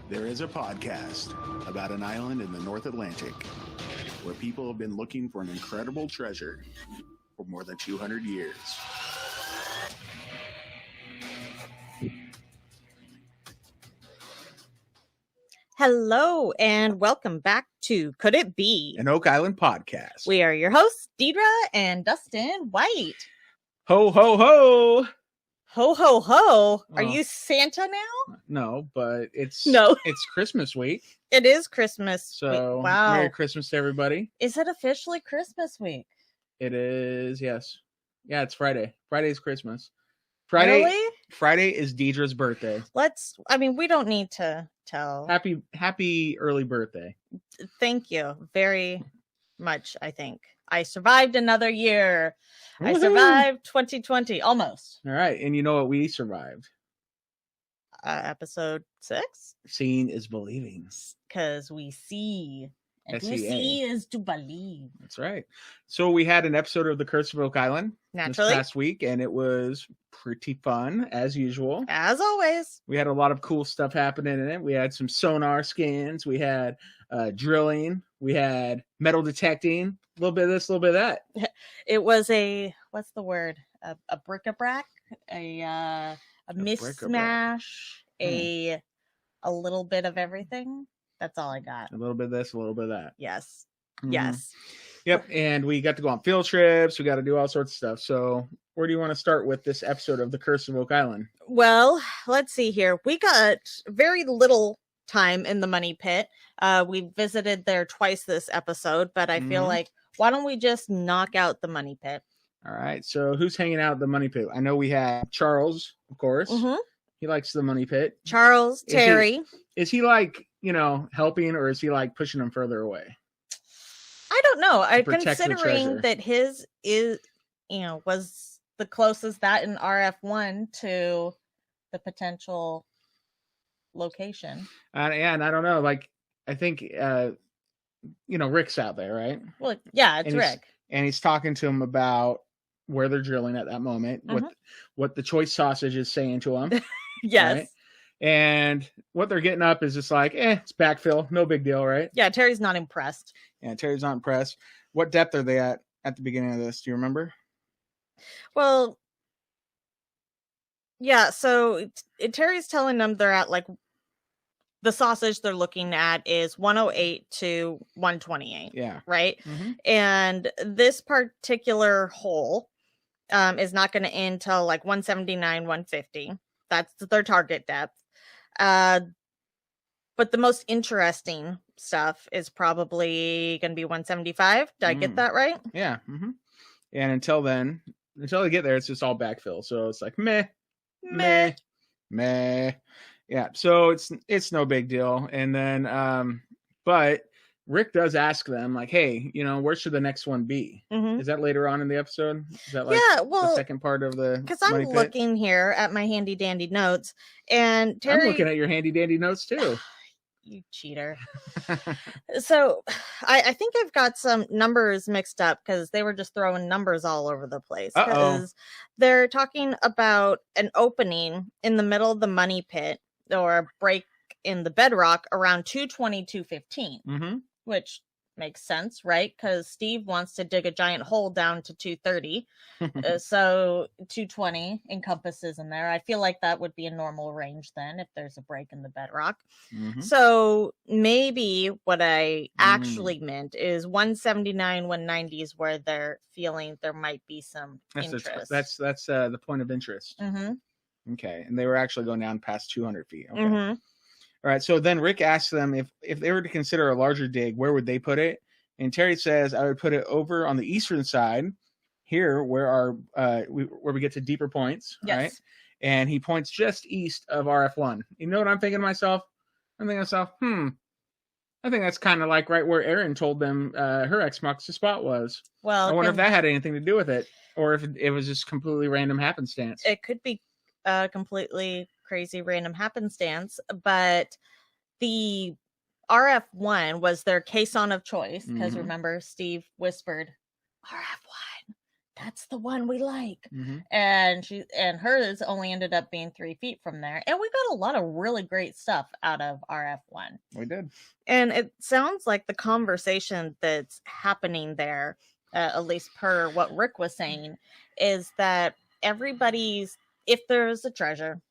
There is a podcast about an island in the North Atlantic where people have been looking for an incredible treasure for more than 200 years. Hello and welcome back to Could It Be? An Oak Island podcast. We are your hosts, Deidre and Dustin White. Ho, ho, ho! Ho, ho, ho. Are Oh. you Santa now? No, but it's Christmas week. It is Christmas So, week. Wow. Merry Christmas to everybody. Is it officially Christmas week? It is, yes. Yeah, it's Friday. Friday's Christmas. Friday is Deidre's birthday. We don't need to tell. Happy early birthday. Thank you very much, I think. I survived another year. Woo-hoo. I survived 2020, almost. All right, and you know what we survived? Episode 6? Seeing is believing. Because we see. And to SEA. see is to believe. That's right. So we had an episode of The Curse of Oak Island Naturally. this past week, and it was pretty fun, as usual. As always. We had a lot of cool stuff happening in it. We had some sonar skins. We had drilling. We had metal detecting. A little bit of this, a little bit of that. It was what's the word? A bric-a-brac? A mismatch? A little bit of everything? That's all I got. A little bit of this, a little bit of that. Yes. Mm-hmm. Yes. Yep. And we got to go on field trips. We got to do all sorts of stuff. So where do you want to start with this episode of The Curse of Oak Island? Well, let's see here. We got very little time in the money pit. We visited there twice this episode, but I feel like, why don't we just knock out the money pit? All right. So who's hanging out at the money pit? I know we have Charles, of course. Mm-hmm. He likes the money pit. Charles, Terry. Is he like, helping, or is he like pushing them further away? I don't know. Considering that his is, was the closest that in RF1 to the potential location. And I don't know. Like, I think, Rick's out there, right? Well, yeah, it's Rick. And he's talking to him about where they're drilling at that moment, what the choice sausage is saying to him. Yes. Right? And what they're getting up is just like, it's backfill. No big deal, right? Yeah, Terry's not impressed. Yeah, Terry's not impressed. What depth are they at the beginning of this? Do you remember? Well, yeah, so Terry's telling them they're at, like, the sausage they're looking at is 108 to 128. Yeah. Right? Mm-hmm. And this particular hole is not going to end till, like, 179, 150. That's their target depth. But the most interesting stuff is probably going to be 175. Did I get that right? Yeah. Mm-hmm. And until they get there, it's just all backfill. So it's like meh. Yeah. So it's no big deal. And then, but Rick does ask them, like, hey, where should the next one be? Mm-hmm. Is that later on in the episode? Is that like the second part of the because I'm looking here at my handy dandy notes, and Terry, I'm looking at your handy dandy notes too. You cheater. So I think I've got some numbers mixed up because they were just throwing numbers all over the place. Because they're talking about an opening in the middle of the money pit or a break in the bedrock around 220, 215. Mm-hmm. Which makes sense, right? Because Steve wants to dig a giant hole down to 230. So 220 encompasses in there. I feel like that would be a normal range then if there's a break in the bedrock. Mm-hmm. So maybe what I actually meant is 179, 190 is where they're feeling there might be some interest. That's the point of interest. Mm-hmm. Okay. And they were actually going down past 200 feet. Okay. Mm-hmm. All right, so then Rick asks them if they were to consider a larger dig, where would they put it? And Terry says, I would put it over on the eastern side, here where where we get to deeper points, yes. Right? And he points just east of RF1. You know what I'm thinking to myself? I'm thinking to myself, I think that's kind of like right where Erin told them her Xbox spot was. Well, I wonder if that had anything to do with it, or if it was just completely random happenstance. It could be completely crazy random happenstance, but the RF1 was their caisson of choice because remember Steve whispered RF1 that's the one we like. And hers only ended up being 3 feet from there. And we got a lot of really great stuff out of RF1. We did. And it sounds like the conversation that's happening there, at least per what Rick was saying, is that everybody's, if there's a treasure,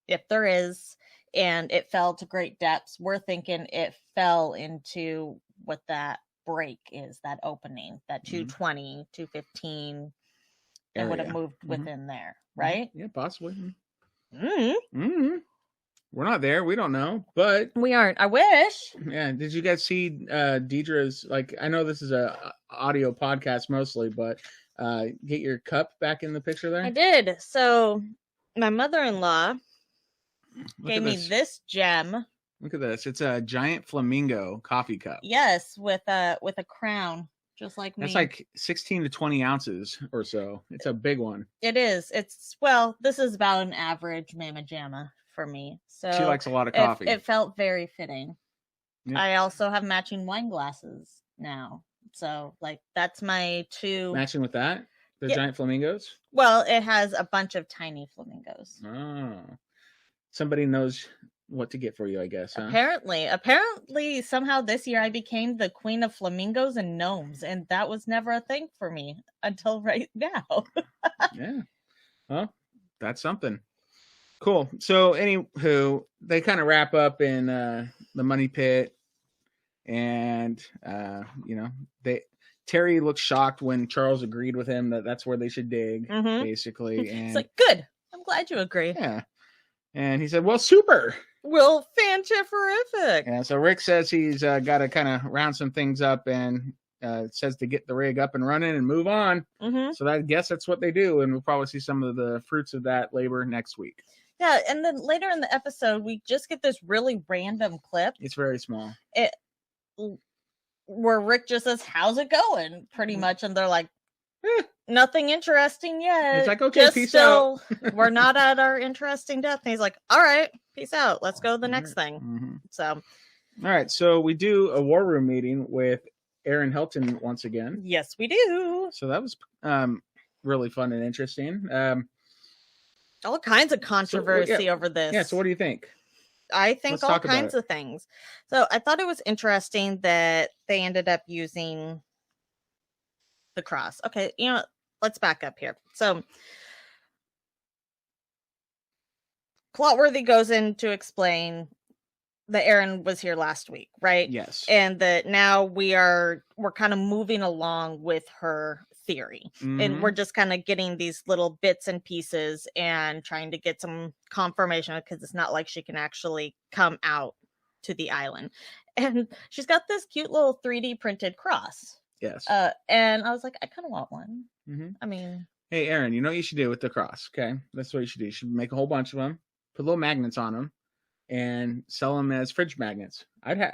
if there is, and it fell to great depths, we're thinking it fell into what that break is, that opening, that 220, 215, and would have moved within there, right? Yeah, possibly. We're not there. We don't know, but we aren't. I wish. Yeah. Did you guys see Deidre's, like, I know this is a audio podcast mostly, but get your cup back in the picture there? I did. So my mother-in-law gave me this gem. Look at this. It's a giant flamingo coffee cup. Yes, with a crown, just like me. That's like 16 to 20 ounces or so. It's a big one. It is. This is about an average Mama Jamma for me. So she likes a lot of coffee. It felt very fitting. Yep. I also have matching wine glasses now. So, like, that's my two. Matching with that? The giant flamingos? Well, it has a bunch of tiny flamingos. Oh. Somebody knows what to get for you, I guess, huh? Apparently, somehow this year I became the queen of flamingos and gnomes, and that was never a thing for me until right now. Yeah. Well, that's something. Cool. So, anywho, they kind of wrap up in the money pit, and Terry looks shocked when Charles agreed with him that that's where they should dig, basically. And it's like, good. I'm glad you agree. Yeah. And he said, well, super. Well, fantastic. Yeah, so Rick says he's got to kind of round some things up, and says to get the rig up and running and move on. So I guess that's what they do, and we'll probably see some of the fruits of that labor next week. Yeah, and then later in the episode, we just get this really random clip. It's very small. Where Rick just says, how's it going? Pretty much, and they're like, nothing interesting yet. It's like, okay, peace out. We're not at our interesting death. And he's like, all right, peace out. Let's go to the next thing. So, all right. So we do a war room meeting with Aaron Helton once again. Yes, we do. So that was really fun and interesting. All kinds of controversy over this. Yeah. So what do you think? I think all kinds of things. So I thought it was interesting that they ended up using the cross. Okay, let's back up here. So Plotworthy goes in to explain that Aaron was here last week, right? Yes. And that now we're kind of moving along with her theory. And we're just kind of getting these little bits and pieces and trying to get some confirmation, because it's not like she can actually come out to the island. And she's got this cute little 3D printed cross. Yes. And I was like, I kind of want one. I mean, hey, Aaron, you know what you should do with the cross? Okay, that's what you should do. You should make a whole bunch of them, put little magnets on them, and sell them as fridge magnets.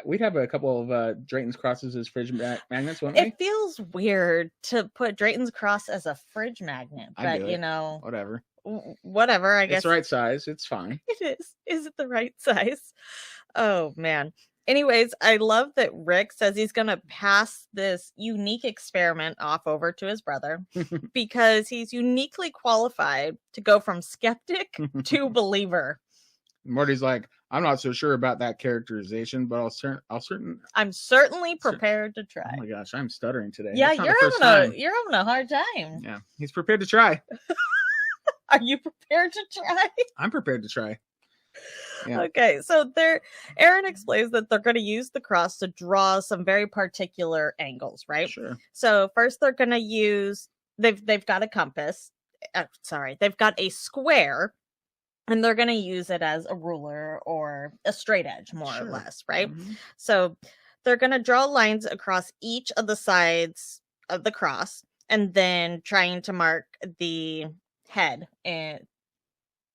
We'd have a couple of Drayton's crosses as fridge magnets, wouldn't we? It feels weird to put Drayton's cross as a fridge magnet, but whatever. I guess it's the right size. It's fine. It is. Is it the right size? Oh man. Anyways, I love that Rick says he's going to pass this unique experiment off over to his brother because he's uniquely qualified to go from skeptic to believer. Morty's like, I'm not so sure about that characterization, but I'm certainly prepared to try. Oh my gosh, I'm stuttering today. Yeah, you're having a hard time. Yeah, he's prepared to try. Are you prepared to try? I'm prepared to try. Yeah. Okay, so Aaron explains that they're going to use the cross to draw some very particular angles, right? Sure. So first they're going to use, they've got a compass. They've got a square, and they're going to use it as a ruler or a straight edge, more or less, right? So they're going to draw lines across each of the sides of the cross, and then trying to mark the head and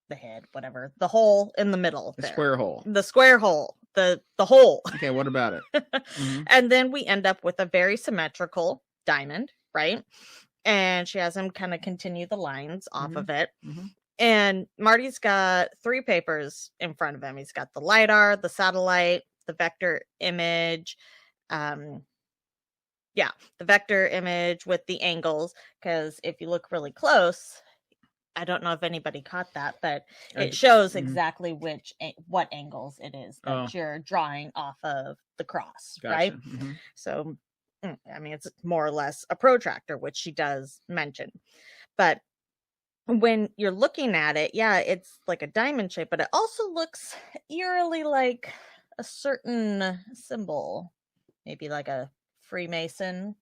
the hole in the middle. The square hole. The hole. Okay, what about it? And then we end up with a very symmetrical diamond, right? And she has him kind of continue the lines off of it. And Marty's got 3 papers in front of him. He's got the LiDAR, the satellite, the vector image, Yeah, the vector image with the angles, because if you look really close, I don't know if anybody caught that, but it shows exactly what angles it is that you're drawing off of the cross, right? Mm-hmm. So, I mean, it's more or less a protractor, which she does mention. But when you're looking at it, yeah, it's like a diamond shape, but it also looks eerily like a certain symbol, maybe like a Freemason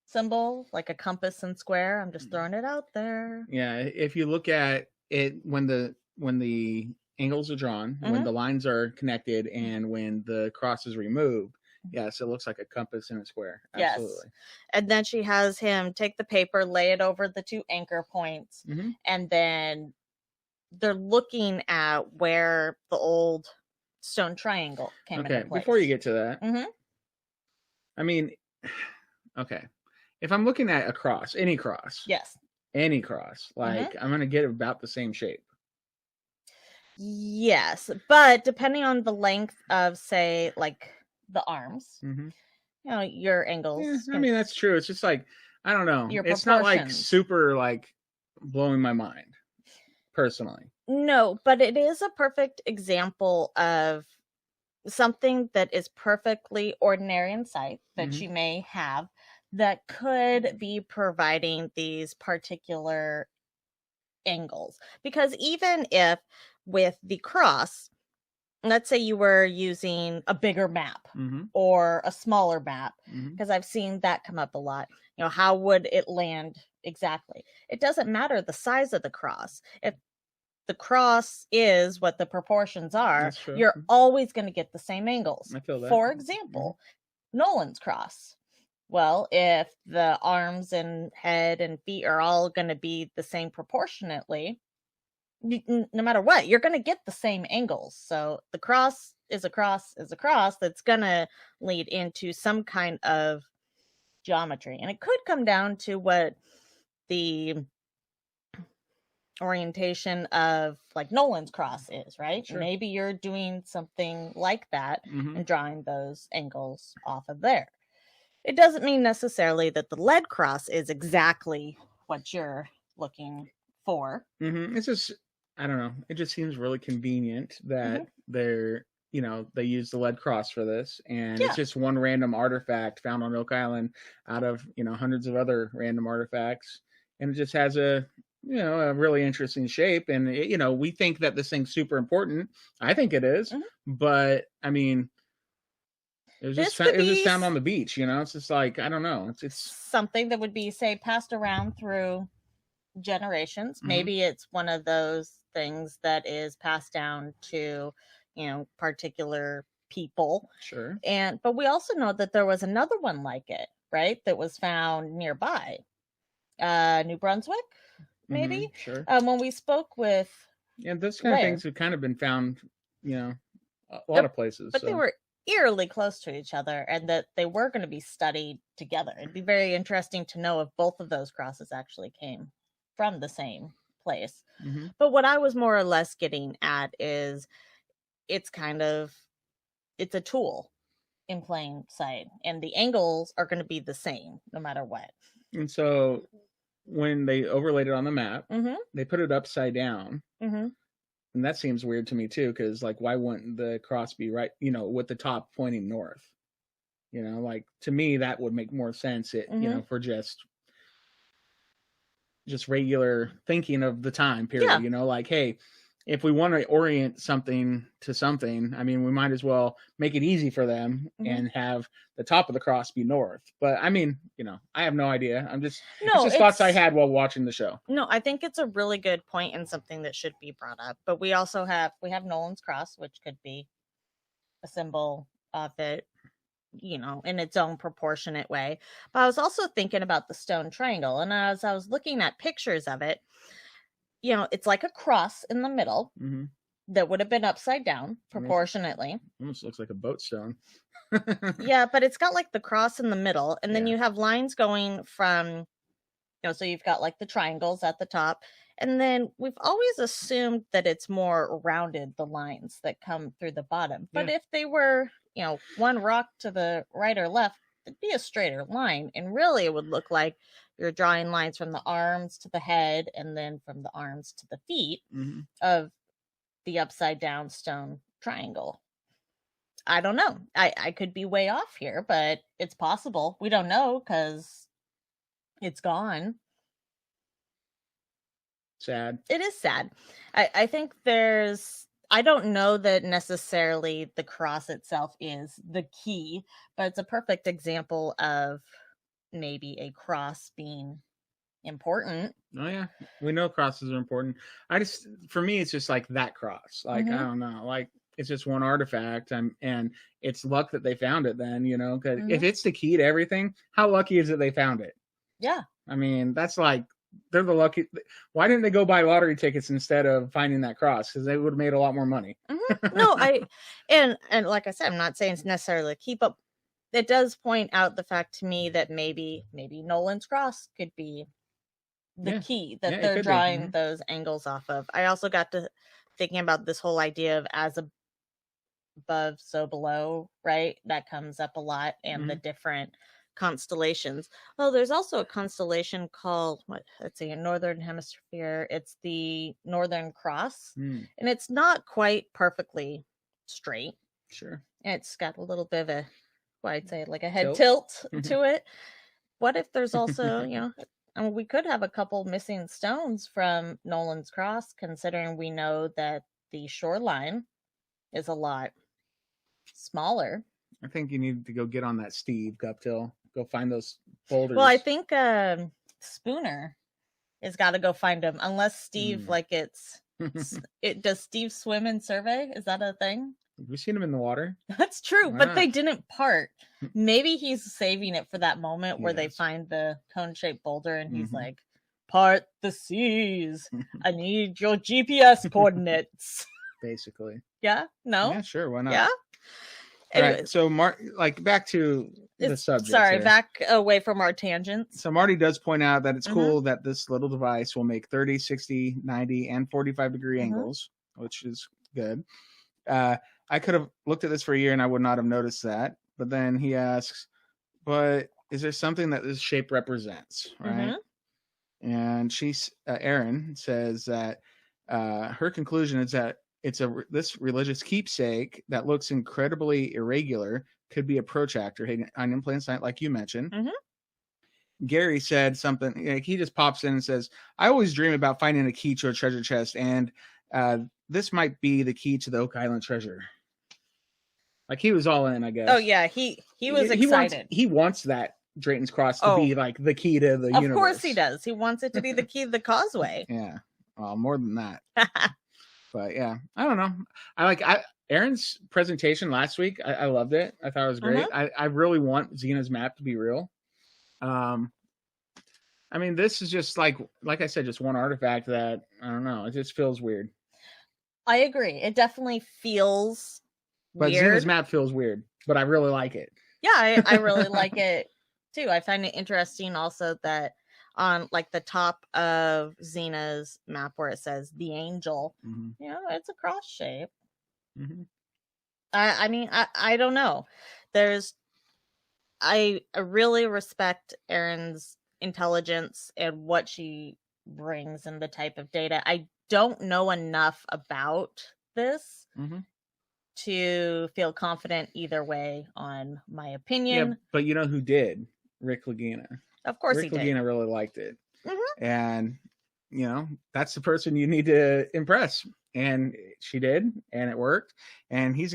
symbol, like a compass and square. I'm just throwing it out there. Yeah, if you look at it when the angles are drawn, when the lines are connected, and when the cross is removed, yes, it looks like a compass and a square. Absolutely. Yes. And then she has him take the paper, lay it over the 2 anchor points, and then they're looking at where the old stone triangle came into place. Before you get to that, I mean, okay. If I'm looking at a cross, any cross. Yes. Any cross. Like, I'm going to get about the same shape. Yes. But depending on the length of, say, like the arms, you know, your angles. Yeah, I mean, that's true. It's just like, I don't know. It's not like super like blowing my mind, personally. No, but it is a perfect example of something that is perfectly ordinary in sight that you may have, that could be providing these particular angles. Because even if with the cross, let's say you were using a bigger map or a smaller map, because I've seen that come up a lot, you know, how would it land exactly? It doesn't matter the size of the cross. If the cross is what the proportions are, you're always going to get the same angles. I feel that. For example, Nolan's cross. Well, if the arms and head and feet are all going to be the same proportionately, no matter what, you're going to get the same angles. So the cross is a cross that's going to lead into some kind of geometry. And it could come down to what the orientation of like Nolan's cross is, right? Sure. Maybe you're doing something like that and drawing those angles off of there. It doesn't mean necessarily that the lead cross is exactly what you're looking for. It's just, I don't know. It just seems really convenient that they're, you know, they use the lead cross for this, and it's just one random artifact found on Oak Island out of, you know, hundreds of other random artifacts, and it just has a, you know, a really interesting shape. And it, you know, we think that this thing's super important. I think it is, but I mean, it was just found on the beach, you know. It's just like, I don't know. It's something that would be, say, passed around through generations. Maybe it's one of those things that is passed down to, you know, particular people. Sure. But we also know that there was another one like it, right? That was found nearby, New Brunswick, maybe. Sure. When we spoke with, those kind of things have kind of been found, you know, a lot of places. But they were eerily close to each other, and that they were going to be studied together. It'd be very interesting to know if both of those crosses actually came from the same place. But what I was more or less getting at is it's a tool in plain sight, and the angles are going to be the same no matter what. And so when they overlaid it on the map, they put it upside down. And that seems weird to me too, because like, why wouldn't the cross be right, you know, with the top pointing north? You know, like, to me that would make more sense. You know, for just regular thinking of the time period. You know, like, hey, if we want to orient something to something, I mean, we might as well make it easy for them and have the top of the cross be north. But I mean, you know, I have no idea. It's just thoughts I had while watching the show. No, I think it's a really good point and something that should be brought up. But we also have Nolan's cross, which could be a symbol of it, you know, in its own proportionate way. But I was also thinking about the stone triangle, and as I was looking at pictures of it, you know, it's like a cross in the middle that would have been upside down proportionately. Almost looks like a boat stone. Yeah, but it's got like the cross in the middle, and then you have lines going from, you know, so you've got like the triangles at the top, and then we've always assumed that it's more rounded, the lines that come through the bottom. But if they were, you know, one rock to the right or left, it'd be a straighter line. And really it would look like you're drawing lines from the arms to the head and then from the arms to the feet of the upside down stone triangle. I don't know. I could be way off here, but it's possible. We don't know because it's gone. Sad. It is sad. I think I don't know that necessarily the cross itself is the key, but it's a perfect example of maybe a cross being important. Oh yeah, we know crosses are important. For me, it's just like that cross. Like I don't know, like it's just one artifact, and it's luck that they found it. Then because if it's the key to everything, how lucky is it they found it? Yeah, I mean that's like they're the lucky. Why didn't they go buy lottery tickets instead of finding that cross? Because they would have made a lot more money. No, and like I said, I'm not saying it's necessarily a key, but it does point out the fact to me that maybe Nolan's cross could be the key that they're drawing those angles off of. I also got to thinking about this whole idea of as above, so below, right? That comes up a lot, and the different constellations. Well, there's also a constellation called a Northern Hemisphere. It's the Northern Cross, and it's not quite perfectly straight. Sure. It's got a little bit of I'd say like a head tilt to it. What if there's also, and we could have a couple missing stones from Nolan's Cross, considering we know that the shoreline is a lot smaller. I think you need to go get on that, Steve Guptill. Go find those boulders. Well, I think Spooner has got to go find them, unless Steve does Steve swim and survey? Is that a thing? Have we seen him in the water? That's true, but they didn't part. Maybe he's saving it for that moment where they find the cone-shaped boulder and he's like, part the seas. I need your GPS coordinates. Basically. Yeah? No? Yeah, sure. Why not? Yeah? Anyways. Right. So, back to the subject. Sorry, back away from our tangents. So, Marty does point out that it's cool that this little device will make 30, 60, 90, and 45-degree angles, which is good. I could have looked at this for a year and I would not have noticed that. But then he asks, but is there something that this shape represents, right? And Erin says that her conclusion is that this religious keepsake that looks incredibly irregular could be a protractor hidden in plain sight, like you mentioned. Gary said something, like he just pops in and says, I always dream about finding a key to a treasure chest, and this might be the key to the Oak Island treasure. Like he was all in, I guess. Oh yeah, he was excited. He wants that Drayton's Cross to be like the key to the universe. Of course he does. He wants it to be the key to the causeway. Yeah. Well, more than that. But yeah, I don't know. Aaron's presentation last week. I loved it. I thought it was great. I really want Xena's map to be real. I mean, this is just like I said, just one artifact that I don't know. It just feels weird. I agree. It definitely feels weird. But Xena's map feels weird, but I really like it. Yeah, I really like it too. I find it interesting also that on the top of Xena's map where it says the angel, it's a cross shape. I mean, I don't know. I really respect Erin's intelligence and what she brings and the type of data. I don't know enough about this to feel confident either way on my opinion. Yeah, but you know who did? Rick Lagina. Of course Rick Lagina really liked it. And, that's the person you need to impress. And she did, and it worked. And he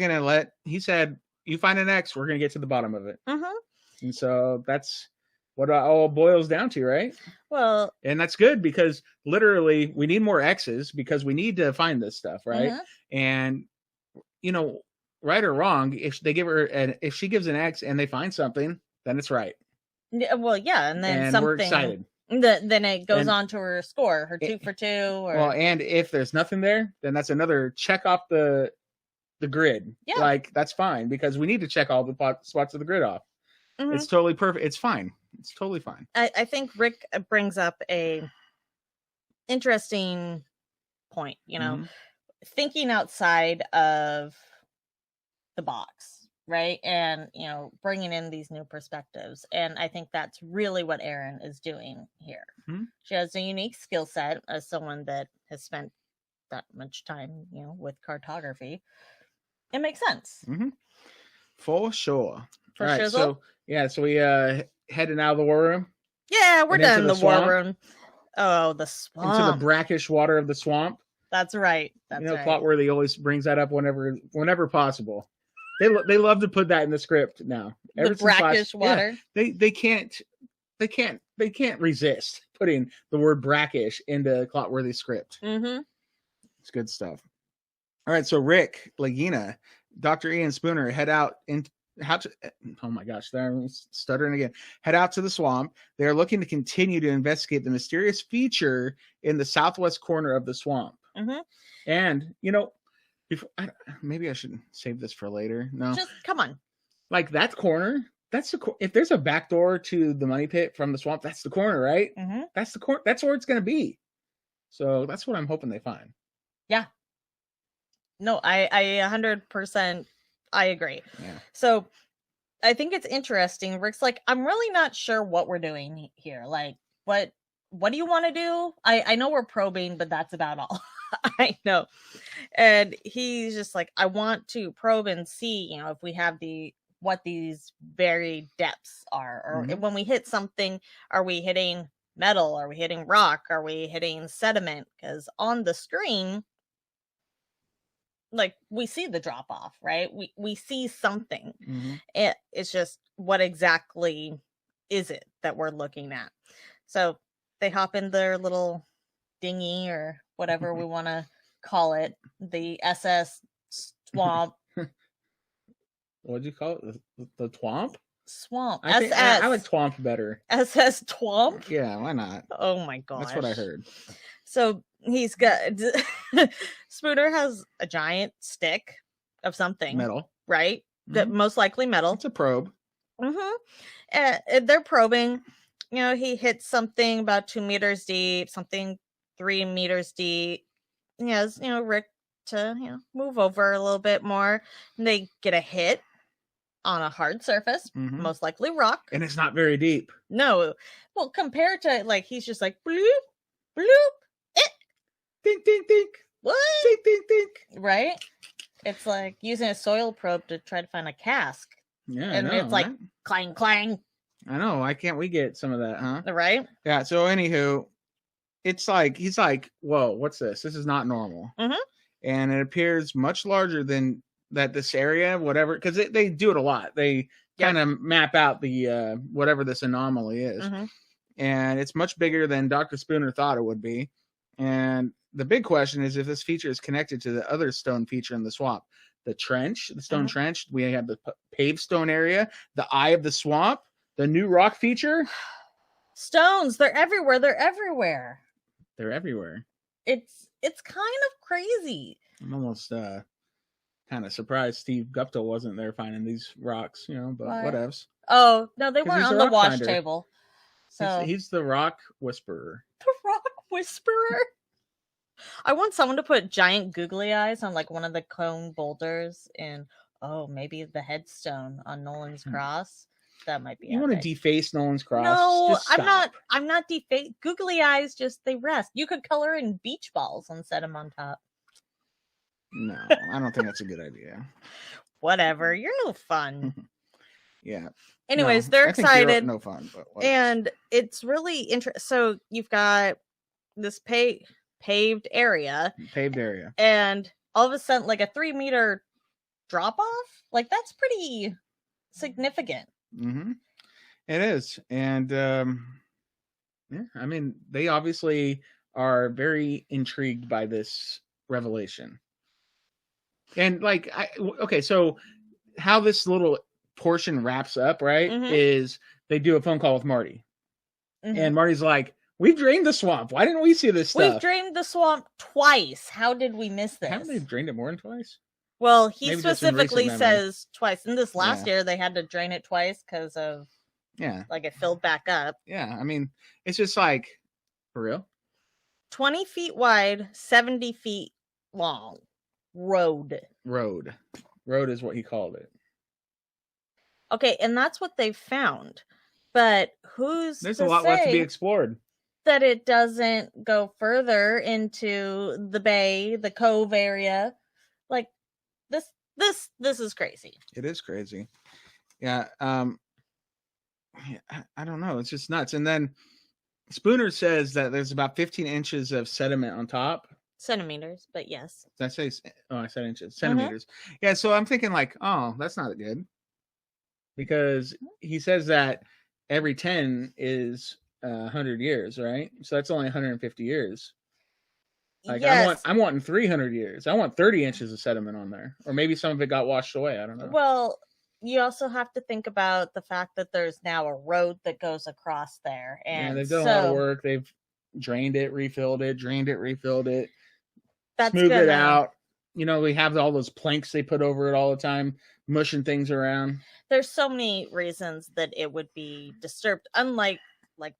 said, you find an X, we're going to get to the bottom of it. And so that's what it all boils down to, right? Well, and that's good because literally we need more X's because we need to find this stuff, right? And, right or wrong, if she gives an X and they find something, then it's right. Well, yeah, and then we're excited. Then it goes on to her score, her 2 for 2. Well, and if there's nothing there, then that's another check off the grid. Yeah. That's fine because we need to check all the spots of the grid off. It's totally perfect. It's fine. It's totally fine. I think Rick brings up a interesting point, thinking outside of the box, right? And, bringing in these new perspectives. And I think that's really what Erin is doing here. Mm-hmm. She has a unique skill set as someone that has spent that much time, with cartography. It makes sense. Mm-hmm. For sure. For sure. So we heading out of the war room. Yeah, we're done in the war room. Oh, the swamp. Into the brackish water of the swamp. That's right. That's right. Clotworthy always brings that up whenever possible. They love to put that in the script now. The brackish water. Yeah, they can't resist putting the word brackish into Clotworthy's script. Mm-hmm. It's good stuff. All right, so Rick, Lagina, Dr. Ian Spooner head out oh my gosh, I'm stuttering again. Head out to the swamp. They are looking to continue to investigate the mysterious feature in the southwest corner of the swamp. Mm-hmm. And, maybe I should save this for later. No. Just come on. Like that corner, if there's a back door to the money pit from the swamp, that's the corner, right? Mm-hmm. That's the corner. That's where it's going to be. So that's what I'm hoping they find. Yeah. No, I 100% I agree. Yeah. So I think it's interesting. Rick's like, I'm really not sure what we're doing here. Like, what do you want to do? I know we're probing, but that's about all. I know. And he's just like, I want to probe and see, if we have what these buried depths are. Or when we hit something, are we hitting metal? Are we hitting rock? Are we hitting sediment? Because on the screen, like, we see the drop off, right? We see something. Mm-hmm. It's just, what exactly is it that we're looking at? So they hop in their little dinghy or whatever we want to call it, the SS Swamp. What'd you call it? The Twomp? Swamp. I like Twomp better. SS Twomp? Yeah, why not? Oh my gosh. That's what I heard. So he's got Spooner has a giant stick of something. Metal. Right? That most likely metal. It's a probe. Mm-hmm. And they're probing. He hits something about 2 meters deep, something 3 meters deep. He has, Rick to, move over a little bit more. And they get a hit on a hard surface, most likely rock. And it's not very deep. No. Well, compared to, like, he's just like, bloop, bloop, Dink, dink, dink. What? Dink, dink, dink. Right? It's like using a soil probe to try to find a cask. Yeah, and it's like, right? Clang, clang. I know. Why can't we get some of that, huh? Right? Yeah, so anywho, it's like, he's like, whoa, what's this? This is not normal. Mm-hmm. And it appears much larger than this area, whatever, because they do it a lot. They kind of map out the whatever this anomaly is. Mm-hmm. And it's much bigger than Dr. Spooner thought it would be. And the big question is if this feature is connected to the other stone feature in the swamp. The trench, the stone trench. We have the paved stone area, the eye of the swamp, the new rock feature. Stones, they're everywhere. They're everywhere. They're everywhere. It's kind of crazy. I'm almost kind of surprised Steve Gupta wasn't there finding these rocks, but whatevs. Oh, no, they weren't on the wash table. So he's the rock whisperer. The rock whisperer? I want someone to put giant googly eyes on like one of the cone boulders and maybe the headstone on Nolan's cross. That might be. You want to deface Nolan's cross? No, I'm not deface. Googly eyes, just they rest. You could color in beach balls and set them on top. No, I don't think that's a good idea. Whatever, you're no fun. Yeah. Anyways, they're excited. No fun, but whatever. And it's really interesting. So you've got this paved area, and all of a sudden, like a 3 meter drop off. Like that's pretty significant. Mm-hmm. It is, and I mean, they obviously are very intrigued by this revelation. And like, so how this little portion wraps up, right, is they do a phone call with Marty. And Marty's like, we've drained the swamp. Why didn't we see this stuff? We've drained the swamp twice. How did we miss this? Haven't they drained it more than twice? Well, he specifically says twice. In this last year, they had to drain it twice because of, like it filled back up. Yeah, I mean, it's just like, for real? 20 feet wide, 70 feet long. Road is what he called it. Okay, and that's what they've found. But there's a lot left to be explored. That it doesn't go further into the bay, the cove area. Like this is crazy. It is crazy. Yeah. I don't know. It's just nuts. And then Spooner says that there's about 15 inches of sediment on top. Centimeters, but yes. Did I say? Oh, I said inches. Centimeters. Yeah. So I'm thinking like, oh, that's not good. Because he says that every 10 is 100 years, right? So that's only 150 years. Like yes. I'm wanting 300 years. I want 30 inches of sediment on there, or maybe some of it got washed away. I don't know. Well, you also have to think about the fact that there's now a road that goes across there, and they've done a lot of work. They've drained it, refilled it, smoothed it out. We have all those planks they put over it all the time, mushing things around. There's so many reasons that it would be disturbed. Unlike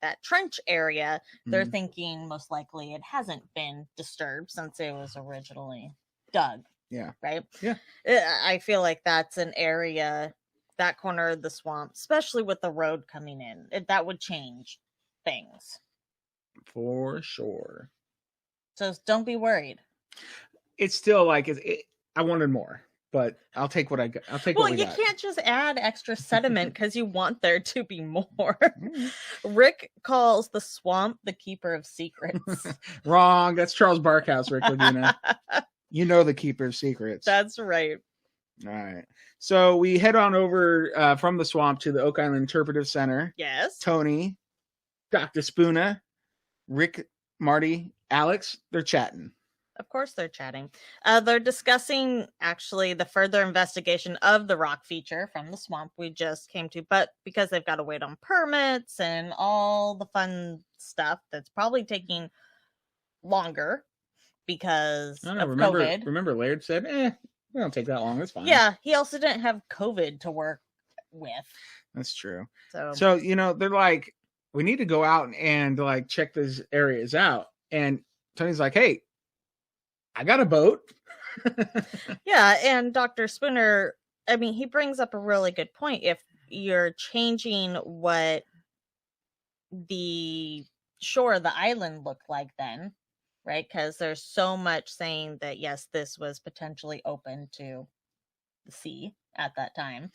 that trench area, they're thinking most likely it hasn't been disturbed since it was originally dug. Yeah. Right? Yeah. I feel like that's an area, that corner of the swamp, especially with the road coming in, that would change things. For sure. So don't be worried. It's still like I wanted more, but I'll take what I got. I'll take what we got. Well, you can't just add extra sediment because you want there to be more. Rick calls the swamp the keeper of secrets. Wrong. That's Charles Barkhouse, Rick Laguna. You know the keeper of secrets. That's right. All right. So we head on over from the swamp to the Oak Island Interpretive Center. Yes. Tony, Dr. Spooner, Rick, Marty, Alex, they're chatting. Of course they're chatting. They're discussing, actually, the further investigation of the rock feature from the swamp we just came to. But because they've got to wait on permits and all the fun stuff, that's probably taking longer because of COVID. Remember Laird said, it don't take that long. That's fine. Yeah, he also didn't have COVID to work with. That's true. So they're like, we need to go out and like check these areas out. And Tony's like, hey, I got a boat. Yeah, and Dr. Spooner, he brings up a really good point. If you're changing what the shore of the island looked like then, right? Because there's so much saying that, yes, this was potentially open to the sea at that time.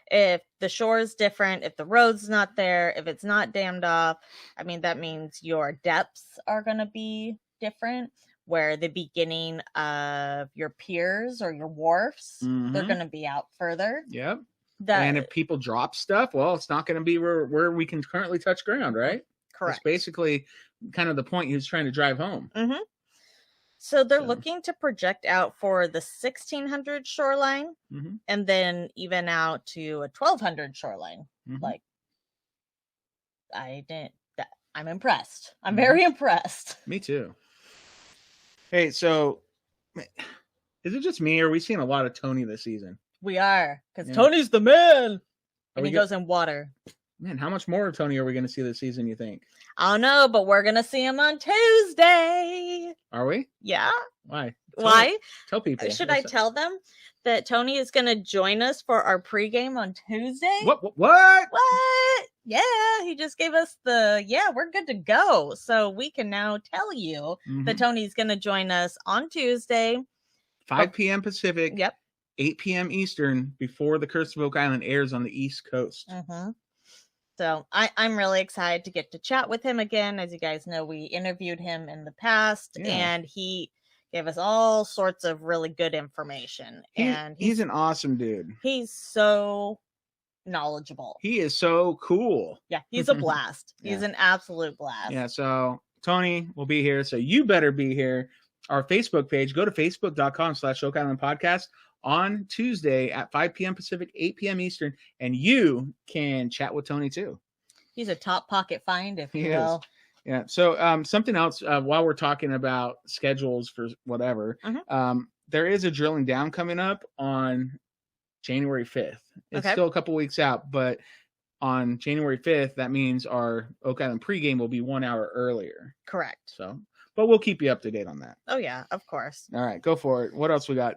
If the shore is different, if the road's not there, if it's not dammed off, that means your depths are going to be different. Where the beginning of your piers or your wharfs, they're going to be out further. Yep. And if people drop stuff, well, it's not going to be where we can currently touch ground, right? Correct. That's basically kind of the point he was trying to drive home. Mm-hmm. So they're looking to project out for the 1600 shoreline and then even out to a 1200 shoreline. Like, I'm impressed. I'm very impressed. Me too. Hey, so is it just me, or are we seeing a lot of Tony this season? We are, because Tony's the man, and he goes in water. Man, how much more of Tony are we going to see this season, you think? I don't know, but we're going to see him on Tuesday. Are we? Yeah. Why? Why? Tell people. Should I tell them that Tony is going to join us for our pregame on Tuesday? What? Yeah, he just gave us we're good to go. So we can now tell you that Tony's going to join us on Tuesday. 5 p.m. Pacific. Yep. 8 p.m. Eastern before the Curse of Oak Island airs on the East Coast. So I'm really excited to get to chat with him again. As you guys know, we interviewed him in the past and he gave us all sorts of really good information. And he's an awesome dude. He's so knowledgeable. He is so cool. Yeah, he's a blast. He's an absolute blast. Yeah, so Tony will be here, so you better be here. Our Facebook page, go to facebook.com/OakIslandPodcast on Tuesday at 5 p.m. Pacific, 8 p.m. Eastern, and you can chat with Tony too. He's a top pocket find, if you will. Yeah. So something else while we're talking about schedules for whatever, there is a drilling down coming up on January 5th. It's still a couple weeks out, but on January 5th, that means our Oak Island pregame will be 1 hour earlier. Correct. So, but we'll keep you up to date on that. Oh yeah, of course. All right, go for it. What else we got?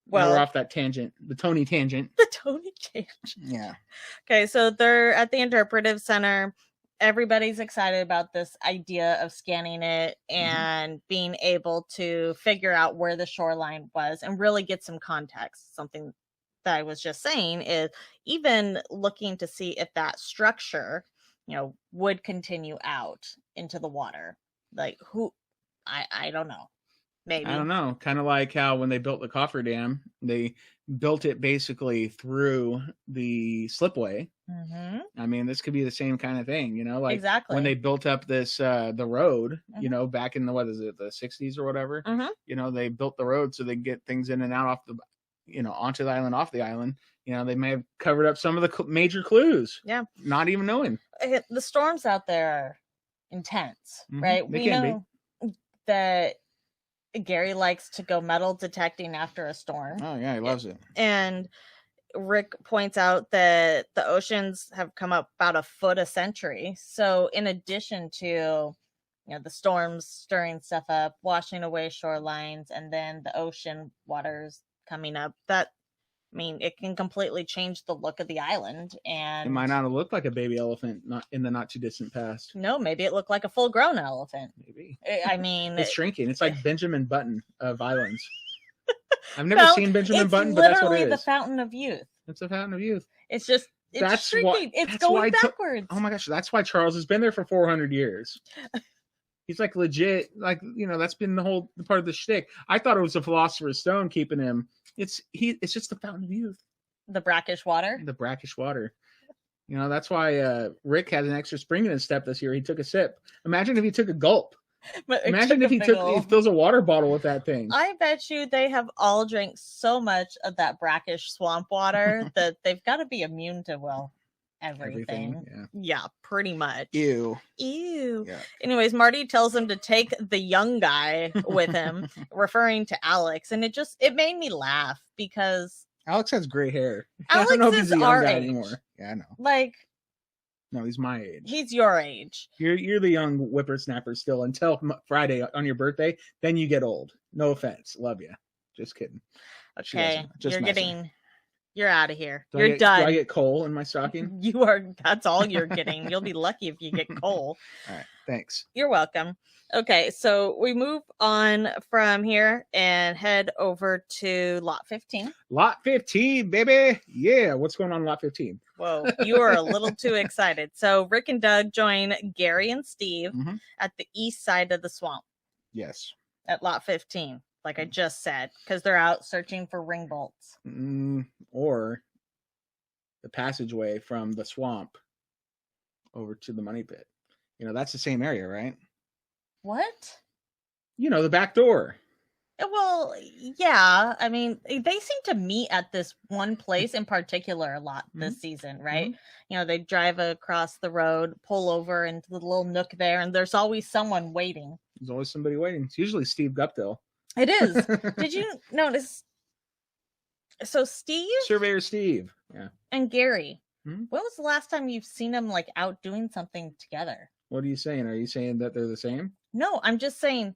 Well, we're off that tangent, the Tony tangent. The Tony tangent. Yeah. Okay, so they're at the interpretive center. Everybody's excited about this idea of scanning it and being able to figure out where the shoreline was and really get some context. Something that I was just saying is even looking to see if that structure, would continue out into the water. Like I don't know. Maybe. I don't know. Kind of like how when they built the cofferdam, they built it basically through the slipway. Mm-hmm. I mean, this could be the same kind of thing, like exactly. When they built up this the road, back in the the 60s or whatever. Mm-hmm. They built the road so they get things in and out off the, onto the island, off the island. They may have covered up some of the major clues. Yeah, not even knowing. The storms out there are intense, right? We know that Gary likes to go metal detecting after a storm. Oh, yeah, he loves it. And Rick points out that the oceans have come up about a foot a century. So in addition to, the storms stirring stuff up, washing away shorelines, and then the ocean waters coming up, it can completely change the look of the island. And it might not have looked like a baby elephant in the not too distant past. No, maybe it looked like a full grown elephant. Maybe. It's shrinking. It's like Benjamin Button of islands. I've never seen Benjamin Button, but that's what it is. It's literally the fountain of youth. It's a fountain of youth. It's just, it's shrinking. It's going backwards. Oh my gosh, that's why Charles has been there for 400 years. He's like legit, that's been the part of the shtick. I thought it was the Philosopher's Stone keeping him. It's just the fountain of youth. The brackish water. The brackish water. That's why Rick had an extra spring in his step this year. He took a sip. Imagine if he took a gulp. Imagine if he fills a water bottle with that thing. I bet you they have all drank so much of that brackish swamp water that they've got to be immune to everything. Yeah, pretty much. Ew. Yeah. Anyways, Marty tells him to take the young guy with him, referring to Alex, and it made me laugh because Alex has gray hair. Alex I don't know if he's a young guy anymore. Yeah, I know. No, he's my age. He's your age. You're the young whippersnapper still until Friday on your birthday. Then you get old. No offense. Love you. Just kidding. Okay. You're out of here. You're done. Do I get coal in my stocking? You are. That's all you're getting. You'll be lucky if you get coal. All right. Thanks. You're welcome. Okay. So we move on from here and head over to lot 15. Lot 15, baby. Yeah. What's going on in lot 15? Whoa. You are a little too excited. So Rick and Doug join Gary and Steve at the east side of the swamp. Yes. At lot 15. Like I just said, because they're out searching for ring bolts. Or the passageway from the swamp over to the money pit. That's the same area, right? What? The back door. Well, yeah. I mean, they seem to meet at this one place in particular a lot this season, right? They drive across the road, pull over into the little nook there, and there's always someone waiting. There's always somebody waiting. It's usually Steve Guptill. It is. Did you notice? So Surveyor Steve, yeah, and Gary. When was the last time you've seen them out doing something together? What are you saying? Are you saying that they're the same? No, I'm just saying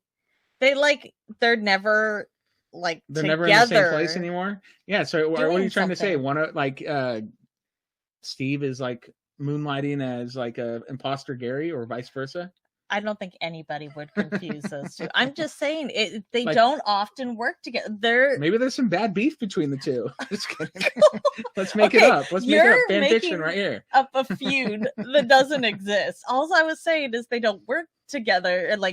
they're never they're together. Never in the same place anymore. Yeah. So what are you trying to say? Steve is moonlighting as a imposter Gary, or vice versa? I don't think anybody would confuse those two. I'm just saying they don't often work together. Maybe there's some bad beef between the two. Just kidding. Let's make it up. Let's make it up. Fan fiction right here. Up a feud that doesn't exist. All I was saying is they don't work together. And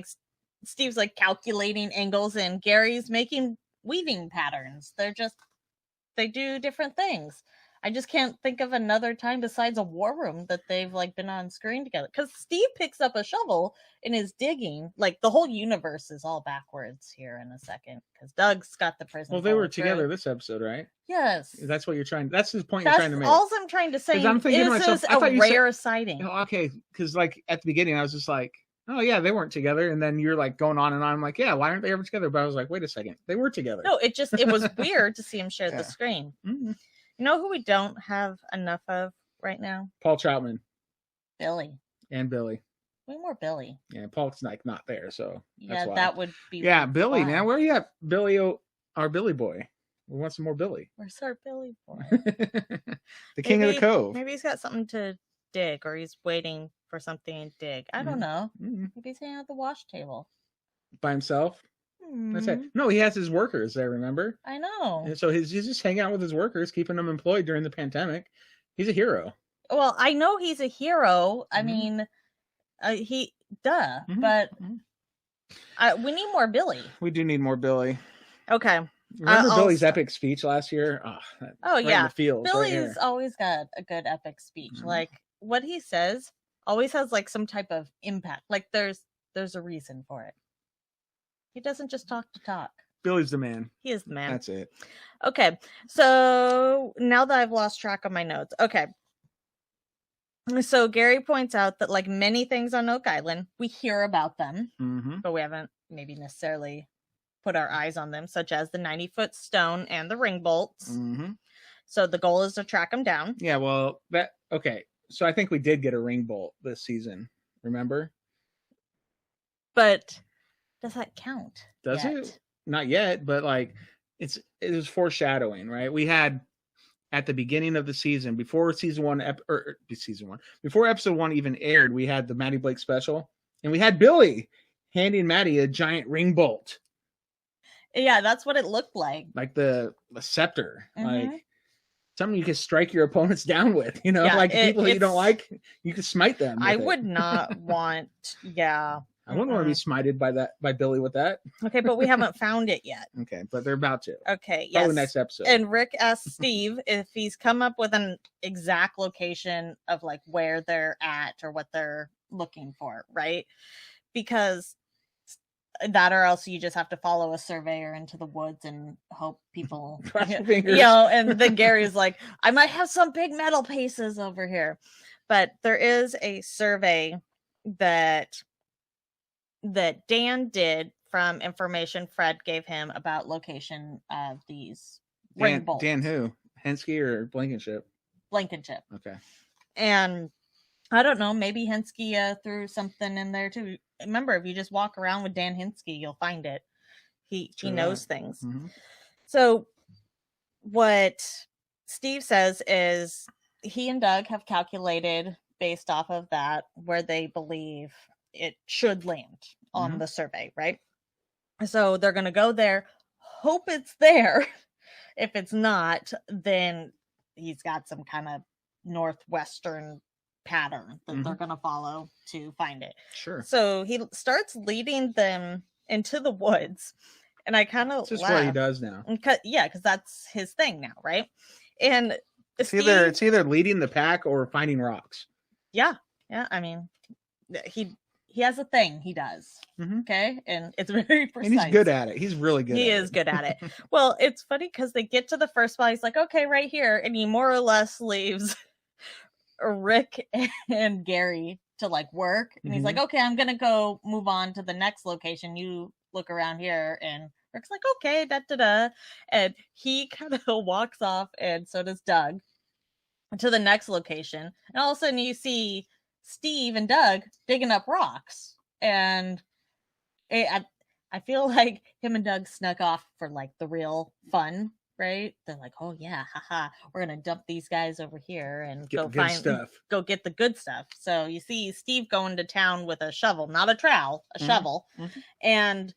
Steve's calculating angles and Gary's making weaving patterns. They do different things. I just can't think of another time besides a war room that they've been on screen together. Because Steve picks up a shovel and is digging. The whole universe is all backwards here in a second. Because Doug's got the prison. Well, they were together this episode, right? Yes. That's what you're trying. That's the point you're trying to make. All I'm trying to say is a rare sighting. Okay, because at the beginning I was just oh yeah, they weren't together, and then you're going on and on. I'm yeah, why aren't they ever together? But I was wait a second, they were together. No, it was weird to see him share the screen. Mm-hmm. You know who we don't have enough of right now? Paul Troutman. Billy. And Billy. Way more Billy. Yeah, Paul's not there, so that's why. That would be. Yeah, Billy, man, where are you at, Billy? Our Billy boy. We want some more Billy. Where's our Billy boy? The king of the cove. Maybe he's got something to dig, or he's waiting for something to dig. I don't know. Maybe he's hanging out at the wash table. By himself? That's it. No, he has his workers there, remember? I know. And so he's just hanging out with his workers, keeping them employed during the pandemic. He's a hero. Well, I know he's a hero. I mean, but we need more Billy. We do need more Billy. Okay. Remember Billy's epic speech last year? Oh yeah. In the field, Billy's always got a good epic speech. Like what he says always has like some type of impact. Like there's a reason for it. He doesn't just talk to talk. Billy's the man. He is the man. That's it. Okay. So now that I've lost track of my notes. Okay. So Gary points out that like many things on Oak Island, we hear about them, but we haven't maybe necessarily put our eyes on them, such as the 90-foot stone and the ring bolts. So the goal is to track them down. Yeah, well, okay. So I think we did get a ring bolt this season. Remember? But does that count? Does it? Not yet, but like it was foreshadowing, right? We had at the beginning of the season, before before episode 1 even aired, we had the Maddie Blake special, and we had Billy handing Maddie a giant ring bolt. Yeah, that's what it looked like the scepter, like something you can strike your opponents down with. You know, like people that you don't like, you can smite them. I would not want. Yeah. I wouldn't want to be smited by Billy with that. Okay, but we haven't found it yet. Okay, but they're about to. Okay, yes. Probably next episode. And Rick asks Steve if he's come up with an exact location of like where they're at or what they're looking for, right? Because that, or else you just have to follow a surveyor into the woods and hope people, and then Gary's like, I might have some big metal pieces over here. But there is a survey that Dan did from information Fred gave him about location of these ring bolts. Dan who? Henske or Blankenship? Blankenship. Okay. And I don't know, maybe Henske threw something in there too. Remember, if you just walk around with Dan Henske, you'll find it. He knows things. So what Steve says is he and Doug have calculated based off of that where they believe it should land on the survey, right? So they're going to go there, hope it's there. If it's not, then he's got some kind of northwestern pattern that they're going to follow to find it. Sure. So he starts leading them into the woods, and I kind of laugh. That's what he does now. Because that's his thing now, right? And it's either leading the pack or finding rocks. Yeah. I mean, he has a thing he does. Okay. And it's very precise. And he's good at it. He's really good. He is good at it. Well, it's funny because they get to the first spot. He's like, okay, right here. And he more or less leaves Rick and Gary to like work. And he's like, okay, I'm going to go move on to the next location. You look around here. And Rick's like, okay, da-da-da. And he kind of walks off, and so does Doug, to the next location. And all of a sudden you see Steve and Doug digging up rocks, and I feel like him and Doug snuck off for like the real fun, right? They're like, oh yeah, haha, we're gonna dump these guys over here and go get the good stuff. So you see Steve going to town with a shovel, not a trowel, a shovel, and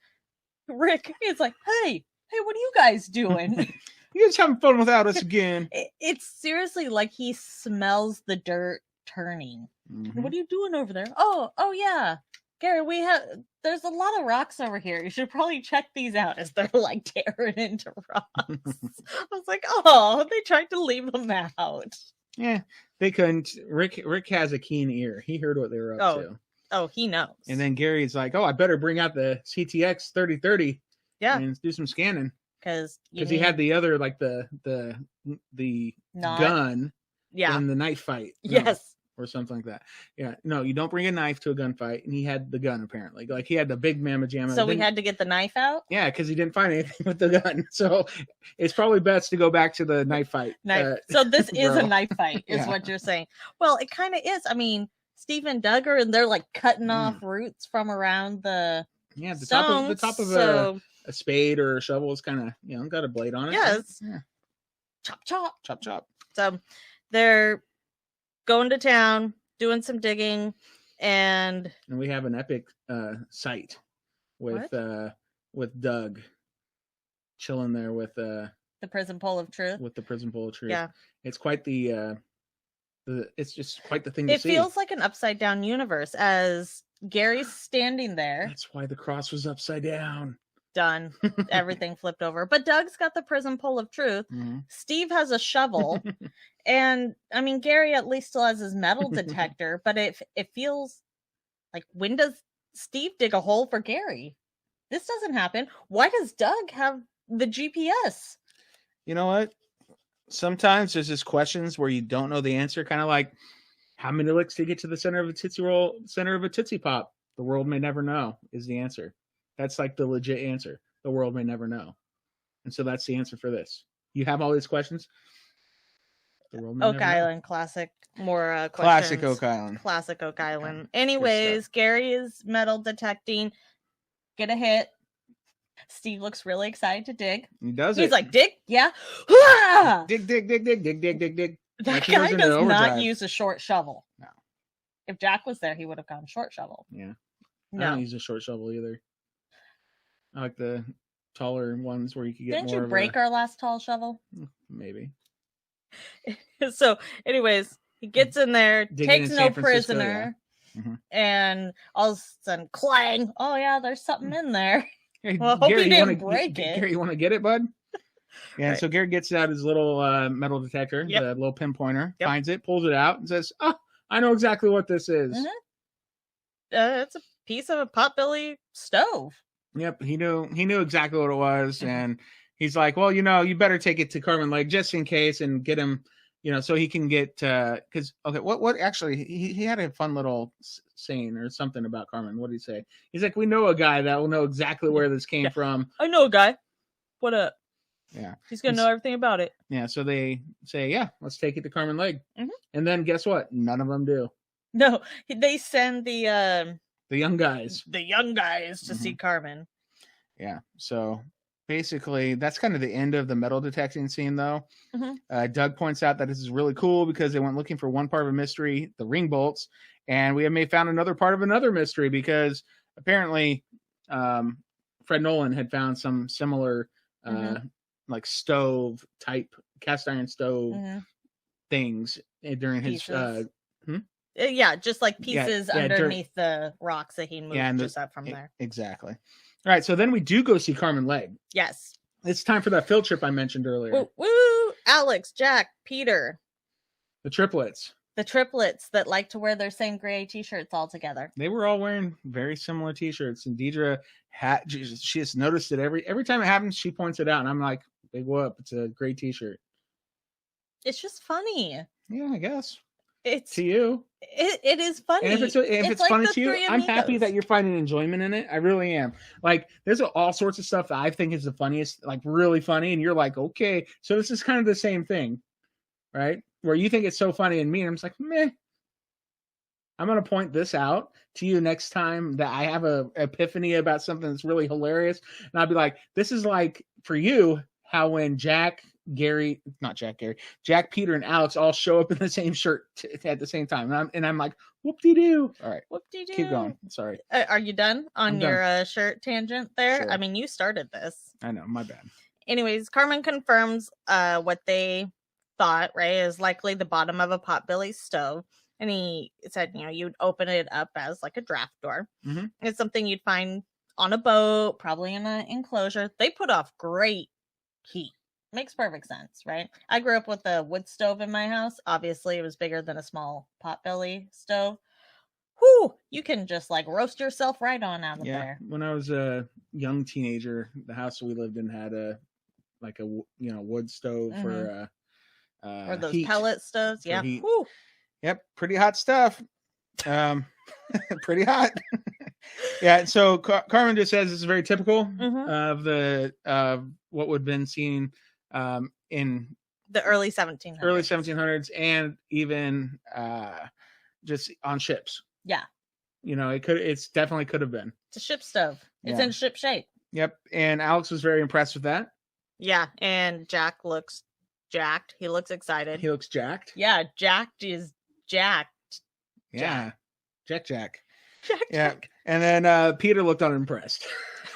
Rick is like, hey, what are you guys doing? You guys having fun without us again? It's seriously like he smells the dirt turning. What are you doing over there? Oh yeah, Gary, there's a lot of rocks over here. You should probably check these out. As they're like tearing into rocks. I was like, oh, they tried to leave them out. Yeah, they couldn't. Rick has a keen ear. He heard what they were up to. Oh, he knows. And then Gary's like, oh, I better bring out the CTX 3030. Yeah, and do some scanning. Because he had the other, like the gun. Yeah. In the knife fight. Yes. Or something like that. Yeah. No, you don't bring a knife to a gunfight. And he had the gun, apparently. Like, he had the big mamma jamma. So we had to get the knife out? Yeah, because he didn't find anything with the gun. So it's probably best to go back to the knife fight. So this is a knife fight, is what you're saying. Well, it kind of is. I mean, Steve and Doug they're like cutting off roots from around the top of a spade or a shovel is kind of, got a blade on it. Yes. Yeah. Chop, chop. Chop, chop. So they're going to town, doing some digging, and we have an epic sight with Doug chilling there with the prison pole of truth. With the prison pole of truth. Yeah. It's quite it's just quite the thing to see. It feels like an upside down universe as Gary's standing there. That's why the cross was upside down. Done. Everything flipped over. But Doug's got the prison pole of truth. Mm-hmm. Steve has a shovel. And I mean, Gary at least still has his metal detector, but it feels like, when does Steve dig a hole for Gary? This doesn't happen. Why does Doug have the GPS? You know what? Sometimes there's just questions where you don't know the answer, kind of like, how many licks to get to the center of a Tootsie Roll, center of a Tootsie Pop? The world may never know is the answer. That's like the legit answer. The world may never know. And so that's the answer for this. You have all these questions? The world may Oak Island, classic. More questions. Classic Oak Island. Classic Oak Island. Anyways, Gary is metal detecting. Get a hit. Steve looks really excited to dig. He does He's it. like, dig? Yeah. Dig, dig, dig, dig, dig, dig, dig, dig. That guy does not use a short shovel. No. If Jack was there, he would have gone short shovel. Yeah. No. I don't use a short shovel either. I like the taller ones where you could get Didn't more you break our last tall shovel? Maybe. So, anyways, he gets in there, takes no prisoner, and all of a sudden, clang! Oh yeah, there's something in there. Hey, well, I hope he didn't break it. Gary, you want to get it, bud? Yeah, right. So Gary gets out his little metal detector, the little pinpointer, finds it, pulls it out, and says, "Oh, I know exactly what this is." It's a piece of a potbelly stove. Yep, he knew exactly what it was, and he's like, "Well, you better take it to Carmen Lake just in case, and get him, so he can get because what actually he had a fun little saying or something about Carmen. What did he say? He's like, we know a guy that will know exactly where this came from. I know a guy. What up? Yeah, he's gonna know everything about it. Yeah, so they say, yeah, let's take it to Carmen Lake, and then guess what? None of them do. No, they send the young guys. The young guys to see Carmen. Yeah, so basically, that's kind of the end of the metal detecting scene, though. Doug points out that this is really cool because they went looking for one part of a mystery, the ring bolts, and we may have found another part of another mystery because apparently Fred Nolan had found some similar like stove type, cast iron stove things during his... yeah, just like pieces underneath the rocks that he moved just up from there. Exactly. All right, so then we do go see Carmen Lake. Yes. It's time for that field trip I mentioned earlier. Woo, woo! Alex, Jack, Peter. The triplets. The triplets that like to wear their same gray t-shirts all together. They were all wearing very similar t-shirts. And Deidre, she has noticed it every time it happens, she points it out. And I'm like, big whoop, it's a great t-shirt. It's just funny. Yeah, I guess. It's to you. It is funny. And if it's like funny to you, I'm happy that you're finding enjoyment in it. I really am. Like, there's all sorts of stuff that I think is the funniest, like really funny, and you're like, okay. So this is kind of the same thing, right? Where you think it's so funny, and me, and I'm just like, meh. I'm gonna point this out to you next time that I have a epiphany about something that's really hilarious, and I'll be like, this is like for you how when Jack, Peter, and Alex all show up in the same shirt at the same time. And I'm like, whoop-de-doo. All right. Whoop-de-doo. Keep going. Sorry. Are you done on your shirt tangent there? Sure. I mean, you started this. I know. My bad. Anyways, Carmen confirms what they thought, right, is likely the bottom of a potbelly stove. And he said, you'd open it up as like a draft door. It's something you'd find on a boat, probably in an enclosure. They put off great heat. Makes perfect sense, right? I grew up with a wood stove in my house. Obviously, it was bigger than a small potbelly stove. Whew! You can just like roast yourself right on out of there. When I was a young teenager, the house we lived in had a wood stove for or those heat, pellet stoves. Yeah. Whew. Yep, pretty hot stuff. Pretty hot. Yeah. So Carmen just says this is very typical of the what would have been seen in the early 1700s. And even just on ships. Yeah. It's definitely could have been. It's a ship stove. It's in ship shape. Yep. And Alex was very impressed with that. Yeah. And Jack looks jacked. He looks excited. He looks jacked. Yeah. Jacked is jacked. Yeah. Jack. Jack. Jack. And then Peter looked unimpressed.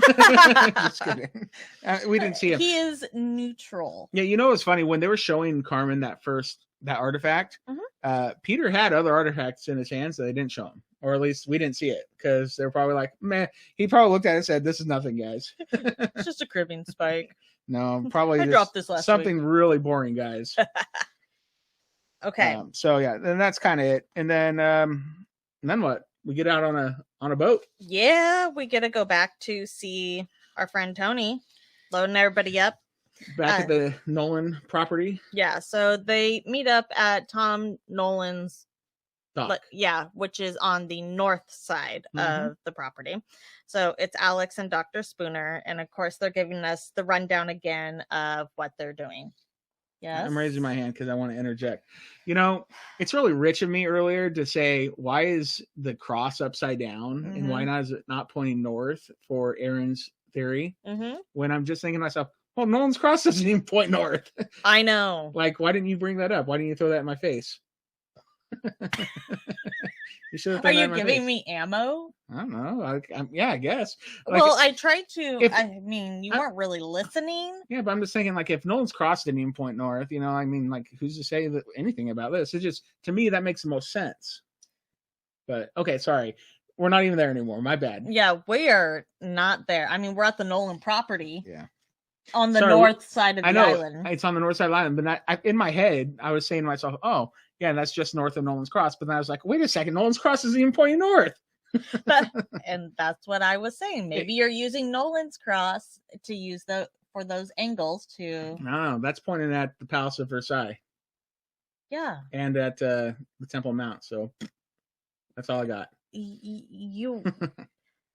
Just kidding. We didn't see him. He is neutral. Yeah. You know what's funny? When they were showing Carmen that artifact, Peter had other artifacts in his hands that they didn't show him. Or at least we didn't see it because they're probably like, man, he probably looked at it and said, this is nothing, guys. It's just a cribbing spike. No, probably I dropped this last something week. Really boring, guys. Okay. So yeah, then that's kind of it. And then what? We get out on a boat. Yeah, we get to go back to see our friend Tony, loading everybody up. Back at the Nolan property. Yeah, so they meet up at Tom Nolan's dock. Yeah, which is on the north side of the property. So it's Alex and Dr. Spooner, and of course they're giving us the rundown again of what they're doing. Yes. I'm raising my hand because I want to interject. You know, it's really rich of me earlier to say, why is the cross upside down and why not is it not pointing north for Aaron's theory? When I'm just thinking to myself, well, Nolan's cross doesn't even point north. I know. Like, why didn't you bring that up? Why didn't you throw that in my face? You should have. Are you giving me ammo? I don't know. Yeah, I guess. Like, well, I tried to. I mean, you weren't really listening. Yeah, but I'm just thinking, like, if Nolan's cross didn't even point north, you know, I mean, like, who's to say that anything about this? It just, to me, that makes the most sense. But okay, sorry, we're not even there anymore. My bad. Yeah, we are not there. I mean, we're at the Nolan property. Yeah. On the north side of the island. It's on the north side of the island, but in my head, I was saying to myself, oh, yeah, that's just north of Nolan's Cross. But then I was like, wait a second, Nolan's Cross isn't even pointing north. And that's what I was saying. Maybe you're using Nolan's Cross to use for those angles to... No, that's pointing at the Palace of Versailles. Yeah. And at the Temple Mount. So that's all I got.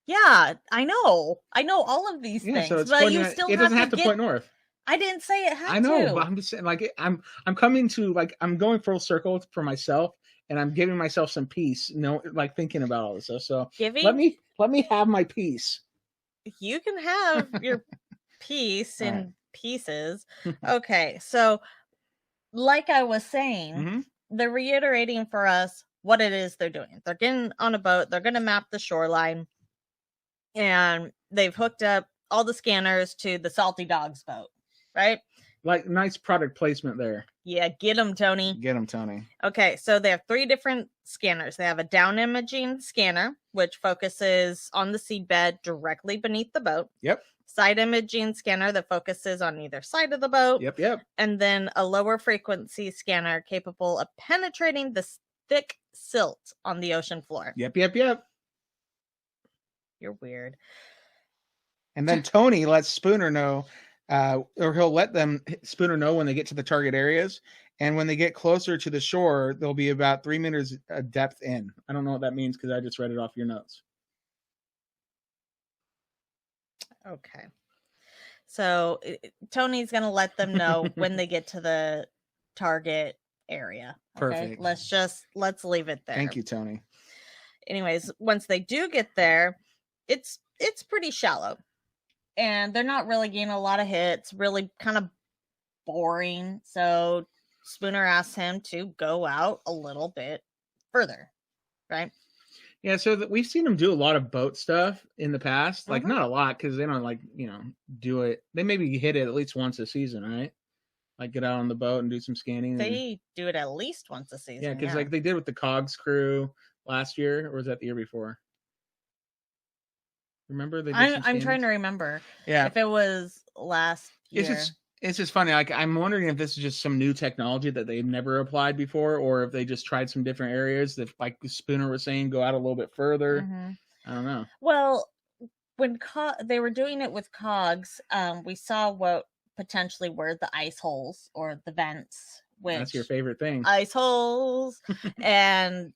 Yeah, I know all of these things, so but you still doesn't have to point north. I didn't say it had to. I know, but I'm just saying, like, I'm coming to, like, I'm going full circle for myself, and I'm giving myself some peace, like, thinking about all this stuff. So let me have my peace. You can have your peace in pieces. Okay, so like I was saying, they're reiterating for us what it is they're doing. They're getting on a boat. They're going to map the shoreline. And they've hooked up all the scanners to the Salty Dogs boat, right? Like, nice product placement there. Yeah, get them, Tony. Get them, Tony. Okay, so they have 3 different scanners. They have a down imaging scanner, which focuses on the seabed directly beneath the boat. Yep. Side imaging scanner that focuses on either side of the boat. Yep. And then a lower frequency scanner capable of penetrating the thick silt on the ocean floor. Yep. You're weird. And then Tony lets Spooner know, or he'll let Spooner know when they get to the target areas. And when they get closer to the shore, they'll be about 3 meters depth in. I don't know what that means because I just read it off your notes. Okay. So Tony's going to let them know when they get to the target area. Okay? Perfect. Let's leave it there. Thank you, Tony. Anyways, once they do get there, it's pretty shallow. And they're not really getting a lot of hits, really kind of boring. So Spooner asks him to go out a little bit further, right? Yeah, so we've seen them do a lot of boat stuff in the past. Like, not a lot, because they don't, like, do it. They maybe hit it at least once a season, right? Like, get out on the boat and do some scanning. They do it at least once a season. Yeah, because like they did with the Cogs crew last year, or was that the year before? Remember? I'm trying to remember. Yeah. If it was last year. It's just funny. Like, I'm wondering if this is just some new technology that they've never applied before, or if they just tried some different areas that, like Spooner was saying, go out a little bit further. I don't know. Well, when they were doing it with Cogs, we saw what potentially were the ice holes or the vents. That's your favorite thing. Ice holes. And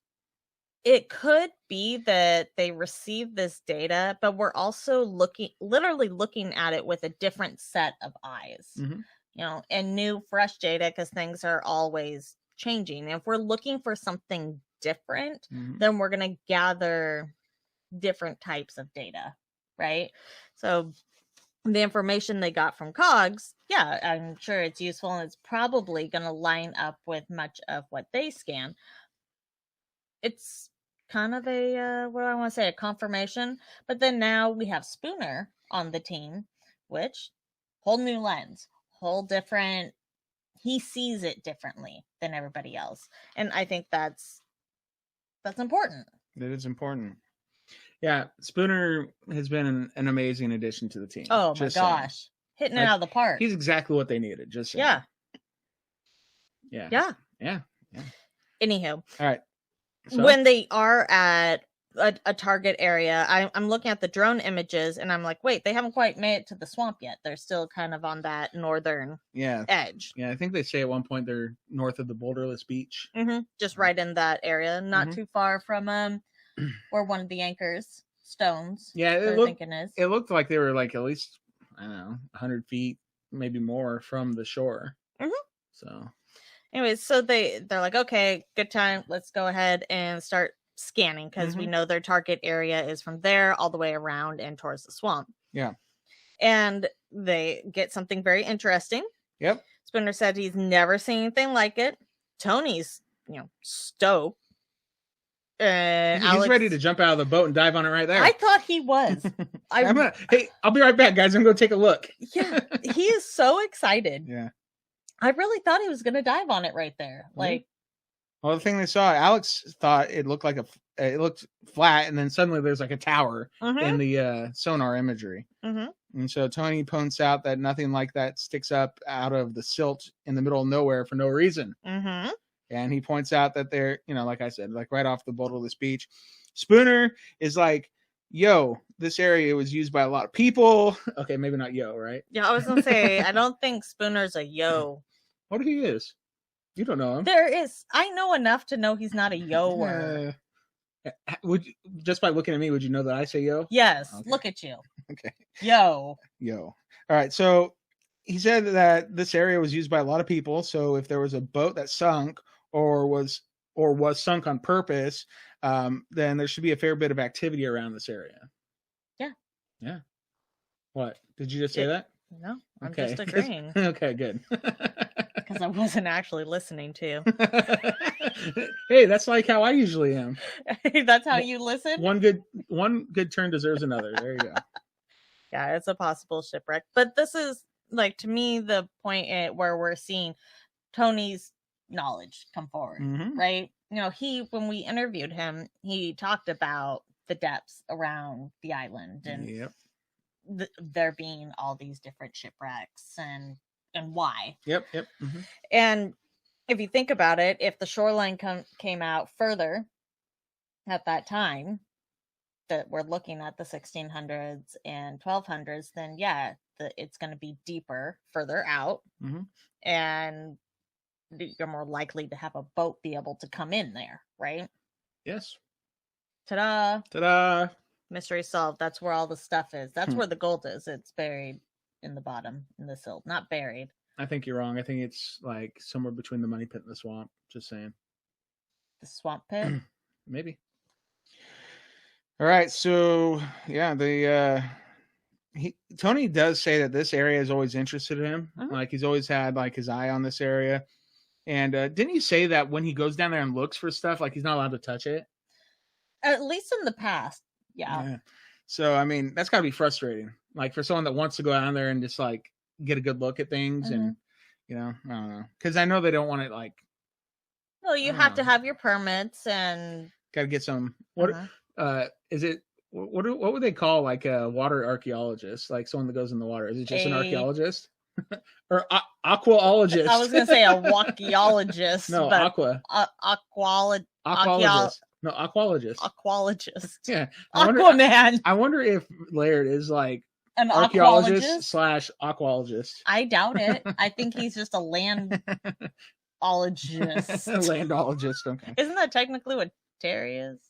it could be that they received this data, but we're also literally looking at it with a different set of eyes, and new, fresh data, because things are always changing. If we're looking for something different, then we're going to gather different types of data, right? So the information they got from COGS, yeah, I'm sure it's useful, and it's probably going to line up with much of what they scan. It's kind of a, what do I want to say, a confirmation. But then now we have Spooner on the team, which, whole new lens, whole different, he sees it differently than everybody else. And I think that's important. It is important. Yeah, Spooner has been an amazing addition to the team. Oh my gosh. Hitting it out of the park. He's exactly what they needed. Just saying. Yeah. Anywho. All right. So? When they are at a target area, I'm looking at the drone images and I'm like, wait, they haven't quite made it to the swamp yet. They're still kind of on that northern edge. Yeah, I think they say at one point they're north of the boulderless beach. Just right in that area, not too far from where one of the anchors stones. Yeah, it looked like they were like at least, I don't know, 100 feet, maybe more from the shore. So anyways, so they're like, okay, good time. Let's go ahead and start scanning, because we know their target area is from there all the way around and towards the swamp. Yeah. And they get something very interesting. Yep. Spooner said he's never seen anything like it. Tony's, stoked. He's ready to jump out of the boat and dive on it right there. I thought he was. Hey, I'll be right back, guys. I'm going to take a look. Yeah, he is so excited. Yeah. I really thought he was going to dive on it right there. Like, well, the thing they saw, Alex thought it looked like it looked flat, and then suddenly there's like a tower in the sonar imagery. And so Tony points out that nothing like that sticks up out of the silt in the middle of nowhere for no reason. And he points out that they're, like I said, like right off the boulderless beach. Spooner is like, yo, this area was used by a lot of people. Okay, maybe not yo, right? Yeah, I was going to say, I don't think Spooner's a yo. What if he is? You don't know him. I know enough to know he's not a yoer. Just by looking at me, would you know that I say yo? Yes, okay. Look at you. Okay. Yo. All right, so he said that this area was used by a lot of people, so if there was a boat that sunk or was sunk on purpose, then there should be a fair bit of activity around this area. Yeah. What? Did you just say that? No, I'm just agreeing. Okay, good. Because I wasn't actually listening to you. Hey, that's like how I usually am. That's how you listen? One good turn deserves another. There you go. Yeah, it's a possible shipwreck. But this is, like, to me, the point where we're seeing Tony's knowledge come forward, right? When we interviewed him, he talked about the depths around the island and there being all these different shipwrecks and why. Yep. And if you think about it, if the shoreline came out further at that time, that we're looking at the 1600s and 1200s, then it's going to be deeper further out, and you're more likely to have a boat be able to come in there, right? Yes. Ta-da! Mystery solved. That's where all the stuff is. That's where the gold is. It's buried in the bottom, in the silt. Not buried. I think you're wrong. I think it's like somewhere between the money pit and the swamp. Just saying. The swamp pit? Maybe. All right. So, yeah, Tony does say that this area has always interested him. Like, he's always had, like, his eye on this area. And didn't you say that when he goes down there and looks for stuff, like, he's not allowed to touch it? At least in the past. Yeah. So, I mean, that's got to be frustrating. Like, for someone that wants to go down there and just, like, get a good look at things and, I don't know. Because I know they don't want it, like... Well, you have to have your permits and... Got to get some... What is it... What would they call, like, a water archaeologist? Like, someone that goes in the water. Is it just an archaeologist? Or aquaologist? I was going to say a walkiologist. No, aqua. Aquaologist. No, aquologist. Aquologist. Yeah. Aquaman. I wonder if Laird is like an archaeologist / aquologist. I doubt it. I think he's just a landologist. Landologist, okay. Isn't that technically what Terry is?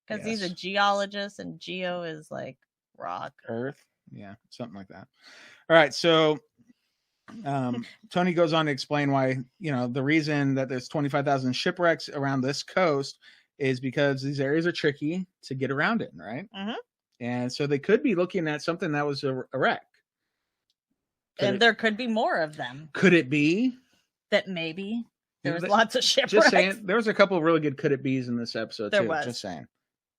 Because he's a geologist and geo is like rock. Earth. Yeah, something like that. All right, so Tony goes on to explain why, the reason that there's 25,000 shipwrecks around this coast is because these areas are tricky to get around it, right? And so they could be looking at something that was a wreck. And there could be more of them. Could it be that maybe there was lots of shipwrecks? Just saying, there was a couple of really good could it be's in this episode there too. Was. Just saying.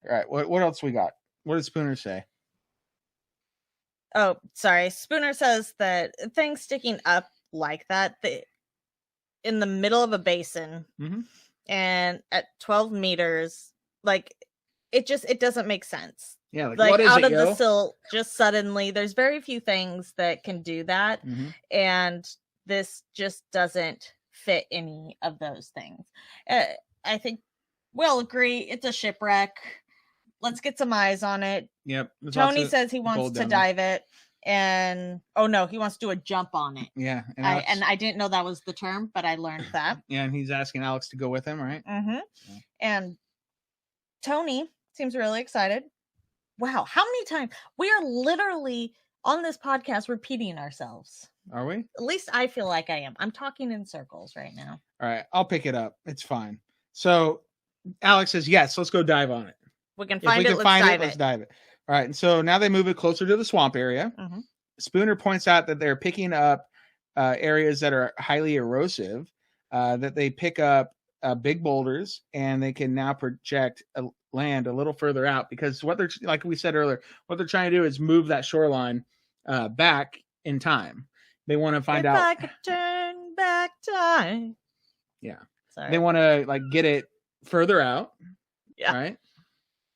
All right, what else we got? What did Spooner say? Oh, sorry. Spooner says that things sticking up like that, in the middle of a basin, and at 12 meters, like it doesn't make sense. Yeah, like what is out it, of the silt, just suddenly. There's very few things that can do that, and this just doesn't fit any of those things. I think we'll agree it's a shipwreck. Let's get some eyes on it. Yep. Tony says he wants to dive it, and he wants to do a jump on it. Yeah, and I didn't know that was the term, but I learned that. Yeah, and he's asking Alex to go with him, right? Yeah. And Tony seems really excited. Wow, how many times we are literally on this podcast repeating ourselves? Are we? At least I feel like I am. I'm talking in circles right now. All right, I'll pick it up. It's fine. So Alex says, yes, let's go dive on it. We can find it. Let's dive it. All right, and so now they move it closer to the swamp area. Spooner points out that they're picking up areas that are highly erosive, that they pick up big boulders, and they can now project land a little further out, because what they're, like we said earlier, what they're trying to do is move that shoreline back in time. They want to find out. If I could turn back time. Yeah. Sorry. They want to get it further out. Yeah. Right.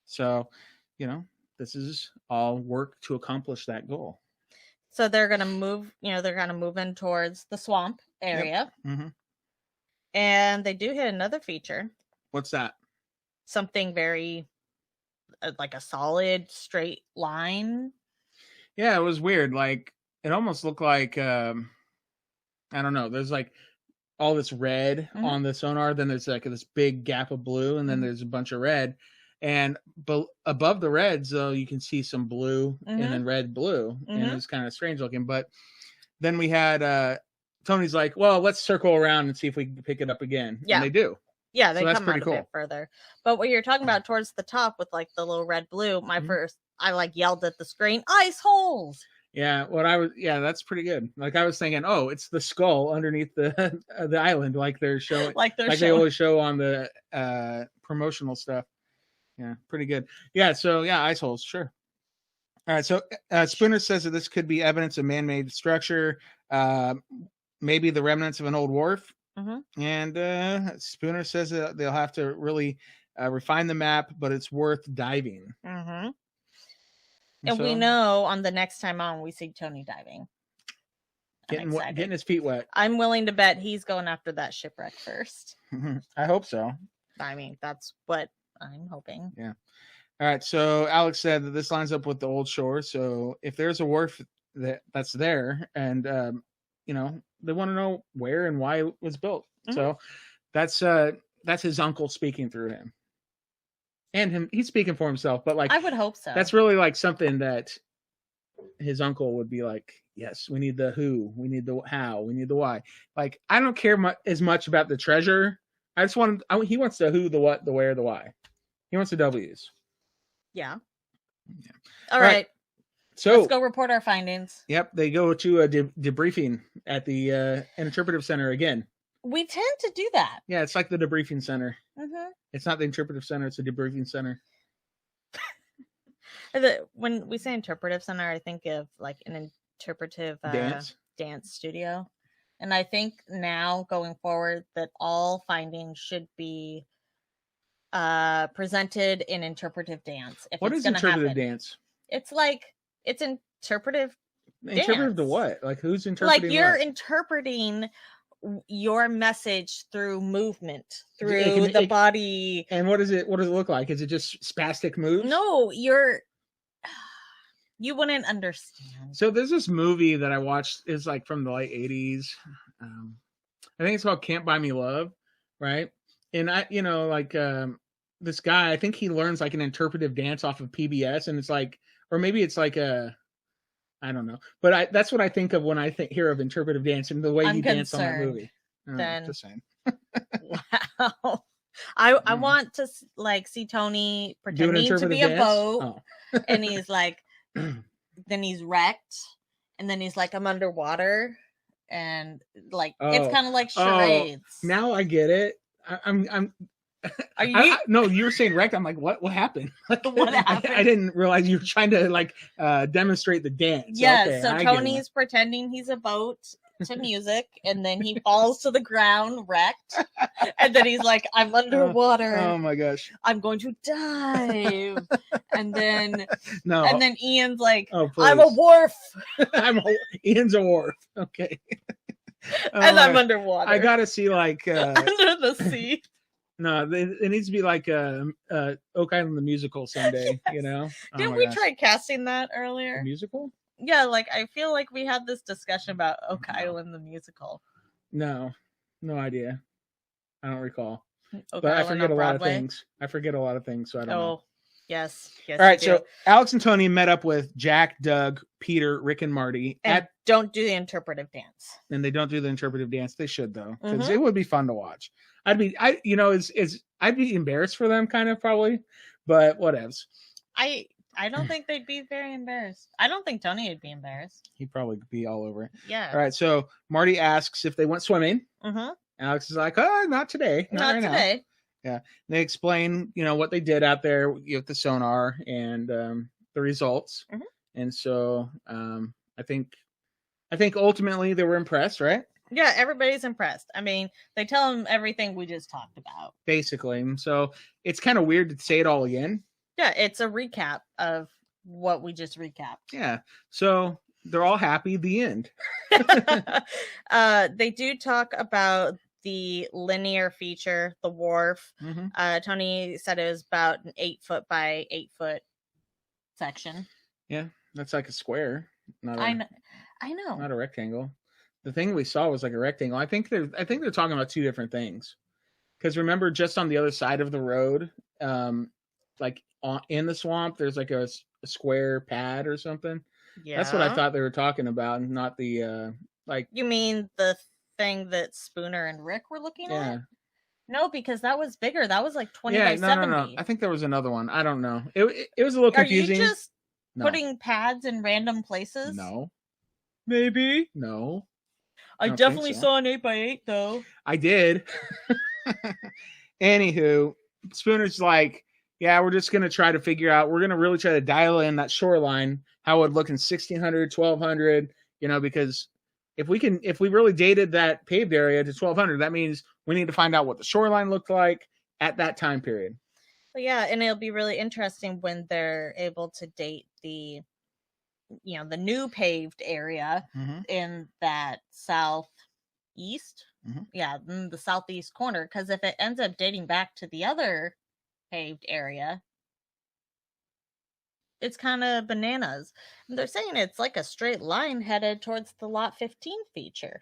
So, this is all work to accomplish that goal. So they're going to move, they're going to move in towards the swamp area. Yep. And they do hit another feature. What's that? Something very, like a solid straight line. Yeah, it was weird. Like, it almost looked like, I don't know. There's all this red on the sonar. Then there's this big gap of blue, and then there's a bunch of red. And above the reds, though, you can see some blue and then red, blue. And it's kind of strange looking. But then we had Tony's like, well, let's circle around and see if we can pick it up again. Yeah. And they do. Yeah, they come out a bit further. But what you're talking about towards the top with the little red, blue, I yelled at the screen, ice holes. Yeah, that's pretty good. I was thinking, oh, it's the skull underneath the island, like they're showing, they always show on the promotional stuff. Yeah, pretty good. Yeah, so ice holes, sure. All right, so Spooner says that this could be evidence of man-made structure, maybe the remnants of an old wharf. And Spooner says that they'll have to really refine the map, but it's worth diving. And we know on the next time on, we see Tony diving. Getting his feet wet. I'm willing to bet he's going after that shipwreck first. I hope so. I mean, that's what I'm hoping. Yeah. All right. So Alex said that this lines up with the old shore. So if there's a wharf that's there, and they want to know where and why it was built. So that's his uncle speaking through him. And he's speaking for himself, but I would hope so. That's really something that his uncle would be like, yes, we need the who, we need the how, we need the why. I don't care as much about the treasure. I just he wants the who, the what, the where, the why. He wants the W's. Yeah. All right. So let's go report our findings. Yep. They go to a debriefing at the interpretive center again. We tend to do that. Yeah. It's like the debriefing center. It's not the interpretive center. It's a debriefing center. When we say interpretive center, I think of an interpretive dance studio. And I think now going forward that all findings should be presented in interpretive dance. What is interpretive dance? It's it's interpretive. Interpretive to what? Who's interpreting? You're interpreting your message through movement, through the body. And what does it look like? Is it just spastic moves? No, you wouldn't understand. So there's this movie that I watched. It's from the late 80s. I think it's called Can't Buy Me Love, right? And this guy, I think he learns an interpretive dance off of PBS, and it's or maybe it's I don't know, but that's what I think of when I hear of interpretive dance and the way he danced on that movie. Then, just saying. Wow. I want to see Tony pretending to be a boat, and he's then he's wrecked, and then he's like, I'm underwater, and like it's kind of like charades. Now I get it. I'm Are you? No, you were saying wrecked. I'm like, what happened? What happened? I didn't realize you were trying to like demonstrate the dance. Yeah, okay, so Tony's pretending he's a boat to music, and then he falls to the ground wrecked, and then he's like, I'm underwater. Oh my gosh. I'm going to dive. And then no. And then Ian's like, I'm a wharf. Ian's a wharf. Okay. And I'm underwater. I gotta see like under the sea. No, it needs to be like Oak Island the musical someday. Yes. You know? Didn't we try casting that earlier? The musical? Yeah, like I feel like we had this discussion about Oak Island the musical. No idea. I don't recall. Oak but Island I forget a lot Broadway. of things. I forget a lot of things, so I don't know. Yes. All right, so Alex and Tony met up with Jack, Doug, Peter, Rick, and Marty. And don't do the interpretive dance. And they don't do the interpretive dance. They should though, because it would be fun to watch. I'd be embarrassed for them, kind of probably, but whatevs. I don't think they'd be very embarrassed. I don't think Tony would be embarrassed. He'd probably be all over it. Yeah. All right, so Marty asks if they went swimming. Mm-hmm. Alex is like, oh, not today. Not right today. Now. Yeah. They explain, what they did out there with the sonar and the results. Mm-hmm. And so I think ultimately they were impressed, right? Yeah, everybody's impressed. I mean, they tell them everything we just talked about. Basically. So it's kind of weird to say it all again. Yeah, it's a recap of what we just recapped. Yeah. So they're all happy. The end. They do talk about the linear feature, the wharf. Mm-hmm. Tony said it was about an 8-foot by 8-foot section. Yeah, that's like a square. I know. Not a rectangle. The thing we saw was like a rectangle. I think they're talking about two different things. Because remember, just on the other side of the road, like in the swamp, there's like a square pad or something. Yeah, that's what I thought they were talking about, and not the like. You mean the thing that Spooner and Rick were looking at? No, because that was bigger. That was like 20 by 70. No. I think there was another one. I don't know. It was a little confusing. Are you just putting pads in random places? No. Maybe. No. I definitely saw an 8x8 though. I did. Anywho, Spooner's like, yeah, we're just going to try to figure out, we're going to really try to dial in that shoreline, how it would look in 1600, 1200, because if we really dated that paved area to 1200, that means we need to find out what the shoreline looked like at that time period. Well, yeah, and it'll be really interesting when they're able to date the new paved area in that southeast. Mm-hmm. Yeah, in the southeast corner, because if it ends up dating back to the other paved area, it's kind of bananas. And they're saying it's like a straight line headed towards the Lot 15 feature.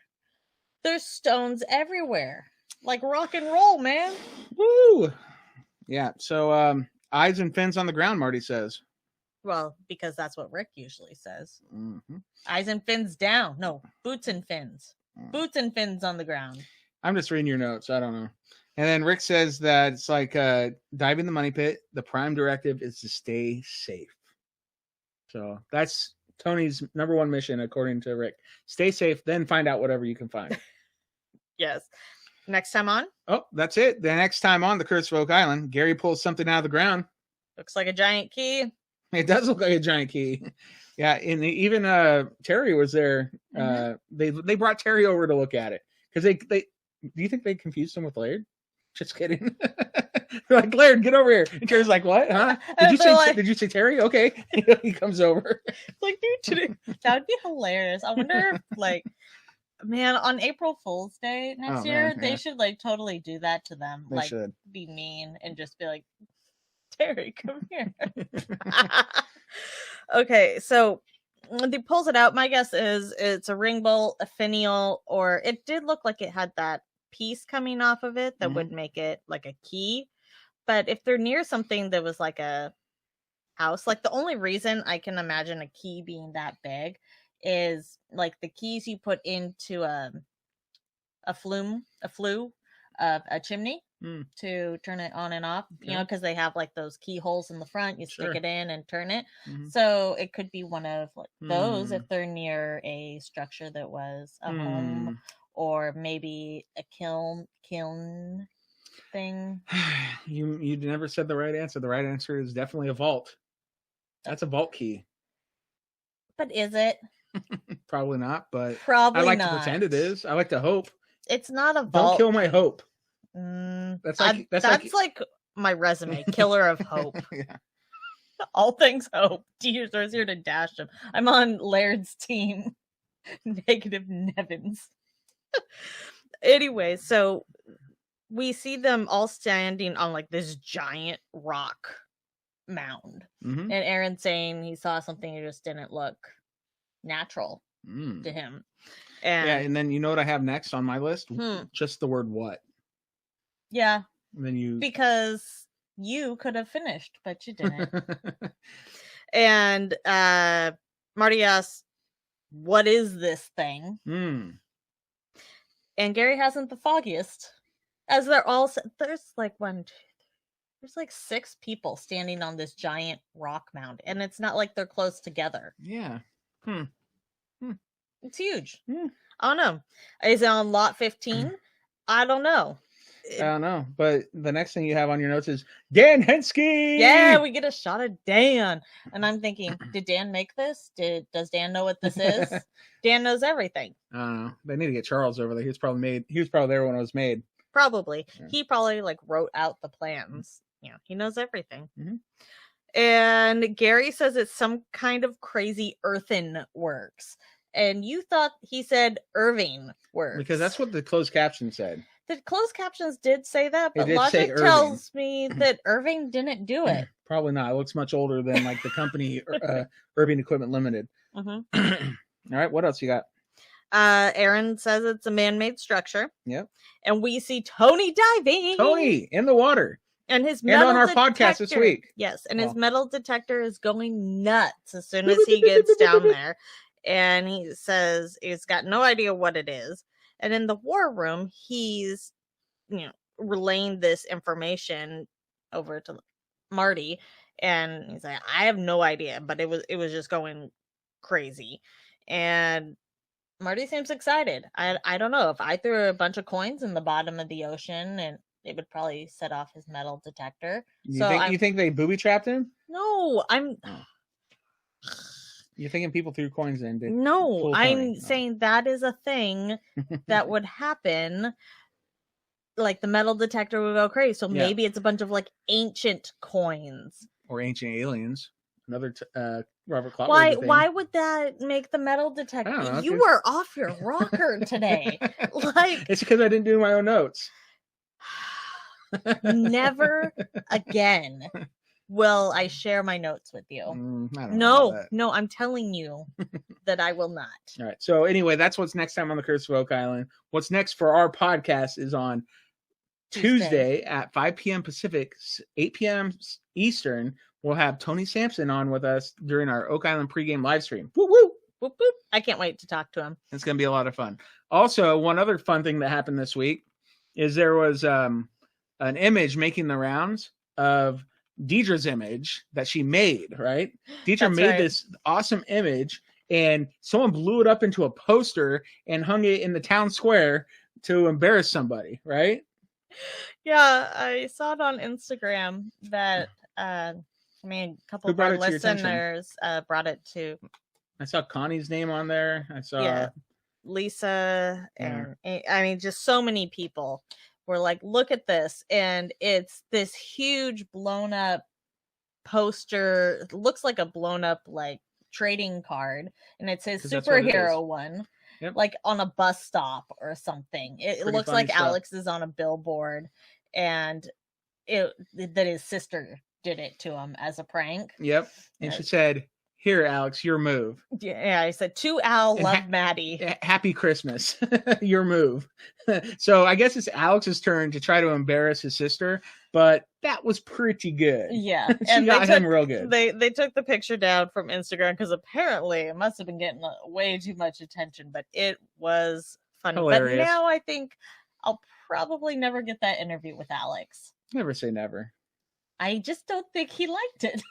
There's stones everywhere. Like rock and roll, man. Woo! Yeah, so eyes and fins on the ground, Marty says. Well, because that's what Rick usually says. Mm-hmm. Eyes and fins down. No, boots and fins. Boots and fins on the ground. I'm just reading your notes. I don't know. And then Rick says that it's like diving the money pit. The prime directive is to stay safe. So that's Tony's number one mission, according to Rick. Stay safe, then find out whatever you can find. Yes. Next time on? Oh, that's it. The next time on the Curse of Oak Island, Gary pulls something out of the ground. Looks like a giant key. It does look like a giant key. Yeah, and even Terry was there. Mm-hmm. They brought Terry over to look at it. Because they do you think they confused him with Laird? Just kidding. They're like, Laird, get over here. And Terry's like, what? Huh? Did you say Terry? Okay. He comes over. Like, dude, that would be hilarious. I wonder if, man, on April Fool's Day next year, they should totally do that to them. They should. Be mean and just be like, Terry, come here. Okay, so he pulls it out. My guess is it's a ring bolt, a finial, or it did look like it had that piece coming off of it that would make it like a key. But if they're near something that was like a house, the only reason I can imagine a key being that big is like the keys you put into a flue of a chimney. to turn it on and off, you know, because they have like those keyholes in the front. You stick it in and turn it. So it could be one of like those if they're near a structure that was a home or maybe a kiln thing. You never said the right answer. The right answer is definitely a vault. That's a vault key. But is it? Probably not, but probably I like not. to pretend it is. I like to hope. It's not a vault. Don't kill my hope. That's like my resume, killer of hope. Yeah. All things hope. Tears here to dash him. I'm on Laird's team. Negative Nevins. Anyway, so we see them all standing on like this giant rock mound. And Aaron saying he saw something that just didn't look natural to him. And then you know what I have next on my list? Just the word what. Yeah. And then because you could have finished, but you didn't. And Marty asks, what is this thing? And Gary hasn't the foggiest. As they're all, there's like there's like 6 people standing on this giant rock mound, and it's not like they're close together. Yeah. It's huge. I don't know. Is it on lot 15? I don't know. I don't know. But the next thing you have on your notes is Dan Henske. Yeah, we get a shot of Dan. And I'm thinking, did Dan make this? Does Dan know what this is? Dan knows everything. I don't know. They need to get Charles over there. He was probably there when it was made. Probably. Yeah. He probably like wrote out the plans. Yeah, he knows everything. And Gary says it's some kind of crazy earthen works. And you thought he said Irving works. Because that's what the closed caption said. The closed captions did say that, but logic tells me that Irving didn't do it. Probably not. It looks much older than like the company Irving Equipment Limited. All right, what else you got? Aaron says it's a man-made structure. Yep. And we see Tony diving. Tony in the water. And his metal on our detector, podcast this week. Yes, and his metal detector is going nuts as soon as he gets down there. And he says he's got no idea what it is. And in the war room, he's, relaying this information over to Marty. And he's like, I have no idea, but it was just going crazy. And Marty seems excited. I don't know. If I threw a bunch of coins in the bottom of the ocean, and it would probably set off his metal detector. You think they booby trapped him? No, You're thinking people threw coins in? No, I'm saying that is a thing that would happen. Like the metal detector would go crazy. So maybe it's a bunch of like ancient coins or ancient aliens. Another Robert Clotworthy thing. Why would that make the metal detector? You were off your rocker today. Like it's because I didn't do my own notes. Never again will I share my notes with you. No, I'm telling you that I will not. All right. So anyway, that's what's next time on the Curse of Oak Island. What's next for our podcast is on Tuesday at 5 p.m. Pacific, 8 p.m. Eastern. We'll have Tony Sampson on with us during our Oak Island pregame live stream. Woo woo! Whoop, whoop. I can't wait to talk to him. It's going to be a lot of fun. Also, one other fun thing that happened this week is there was an image making the rounds of Deidre's image that she made, right? Deidre made this awesome image, and someone blew it up into a poster and hung it in the town square to embarrass somebody, right? Yeah, I saw it on Instagram that a couple of our listeners brought it to. I saw Connie's name on there. I saw Lisa, and just so many people were like, look at this. And it's this huge blown up poster. It looks like a blown up like trading card. And it says superhero one, like on a bus stop or something. It looks like stuff. Alex is on a billboard, and that his sister did it to him as a prank. Yep. And she said, here, Alex, your move. Yeah, I said, to Al, love Maddie. Happy Christmas. Your move. So I guess it's Alex's turn to try to embarrass his sister, but that was pretty good. Yeah. She got him real good. They took the picture down from Instagram because apparently it must have been getting way too much attention, but it was funny. Hilarious. But now I think I'll probably never get that interview with Alex. Never say never. I just don't think he liked it.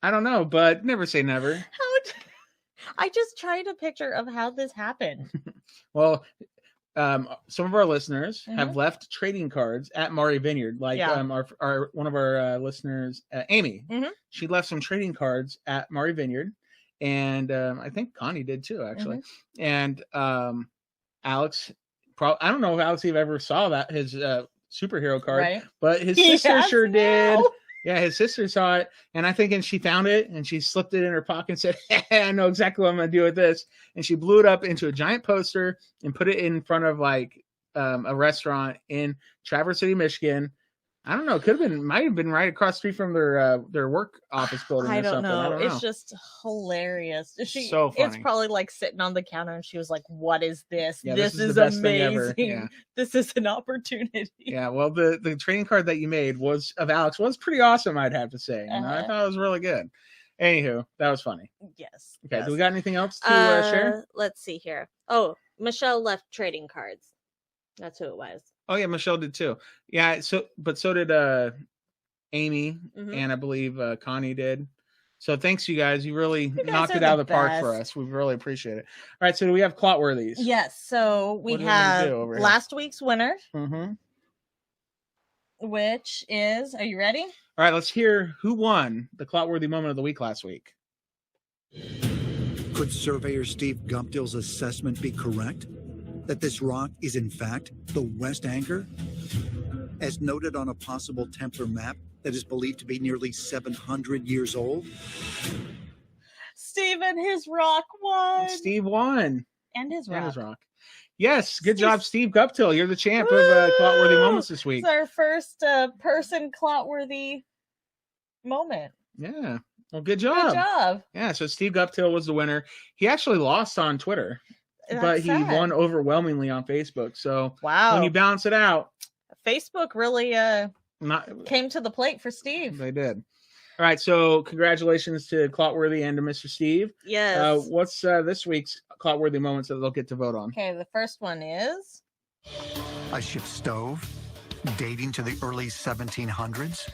I don't know, but never say never. I just tried a picture of how this happened. Well, some of our listeners have left trading cards at Maury Vineyard. Like our one of our listeners, Amy, she left some trading cards at Maury Vineyard, and I think Connie did too, actually. And Alex, I don't know if Alex ever saw that his superhero card, but his sister sure did. Yeah, his sister saw it, and I think she found it, and she slipped it in her pocket and said, hey, I know exactly what I'm going to do with this. And she blew it up into a giant poster and put it in front of, like, a restaurant in Traverse City, Michigan. I don't know. Might have been right across the street from their work office building or something. I don't know. It's just hilarious. So funny. It's probably like sitting on the counter, and she was like, what is this? Yeah, this is amazing. Yeah. This is an opportunity. Yeah, well, the trading card that you made of Alex was pretty awesome, I'd have to say. And I thought it was really good. Anywho, that was funny. Yes. Okay, do we got anything else to share? Let's see here. Oh, Michelle left trading cards. That's who it was. Oh yeah, Michelle did too. Yeah, so did Amy, and I believe Connie did. So thanks, you guys. You really knocked it out of the park for us. We really appreciate it. All right, so do we have Clotworthies? Yes. So we have last week's winner, which is. Are you ready? All right, let's hear who won the Clotworthy moment of the week last week. Could surveyor Steve Guptill's assessment be correct? That this rock is in fact the West Anchor? As noted on a possible Templar map that is believed to be nearly 700 years old? Steve and his rock won. Steve won. And his rock. Yes, good job, Steve Guptill. You're the champ of Clotworthy moments this week. It's our first person Clotworthy moment. Yeah. Well, good job. Good job. Yeah, so Steve Guptill was the winner. He actually lost on Twitter. But he won overwhelmingly on Facebook. So when you balance it out, Facebook really came to the plate for Steve. They did. All right. So congratulations to Clotworthy and to Mr. Steve. Yes. What's this week's Clotworthy moments that they'll get to vote on? Okay. The first one is a ship stove dating to the early 1700s.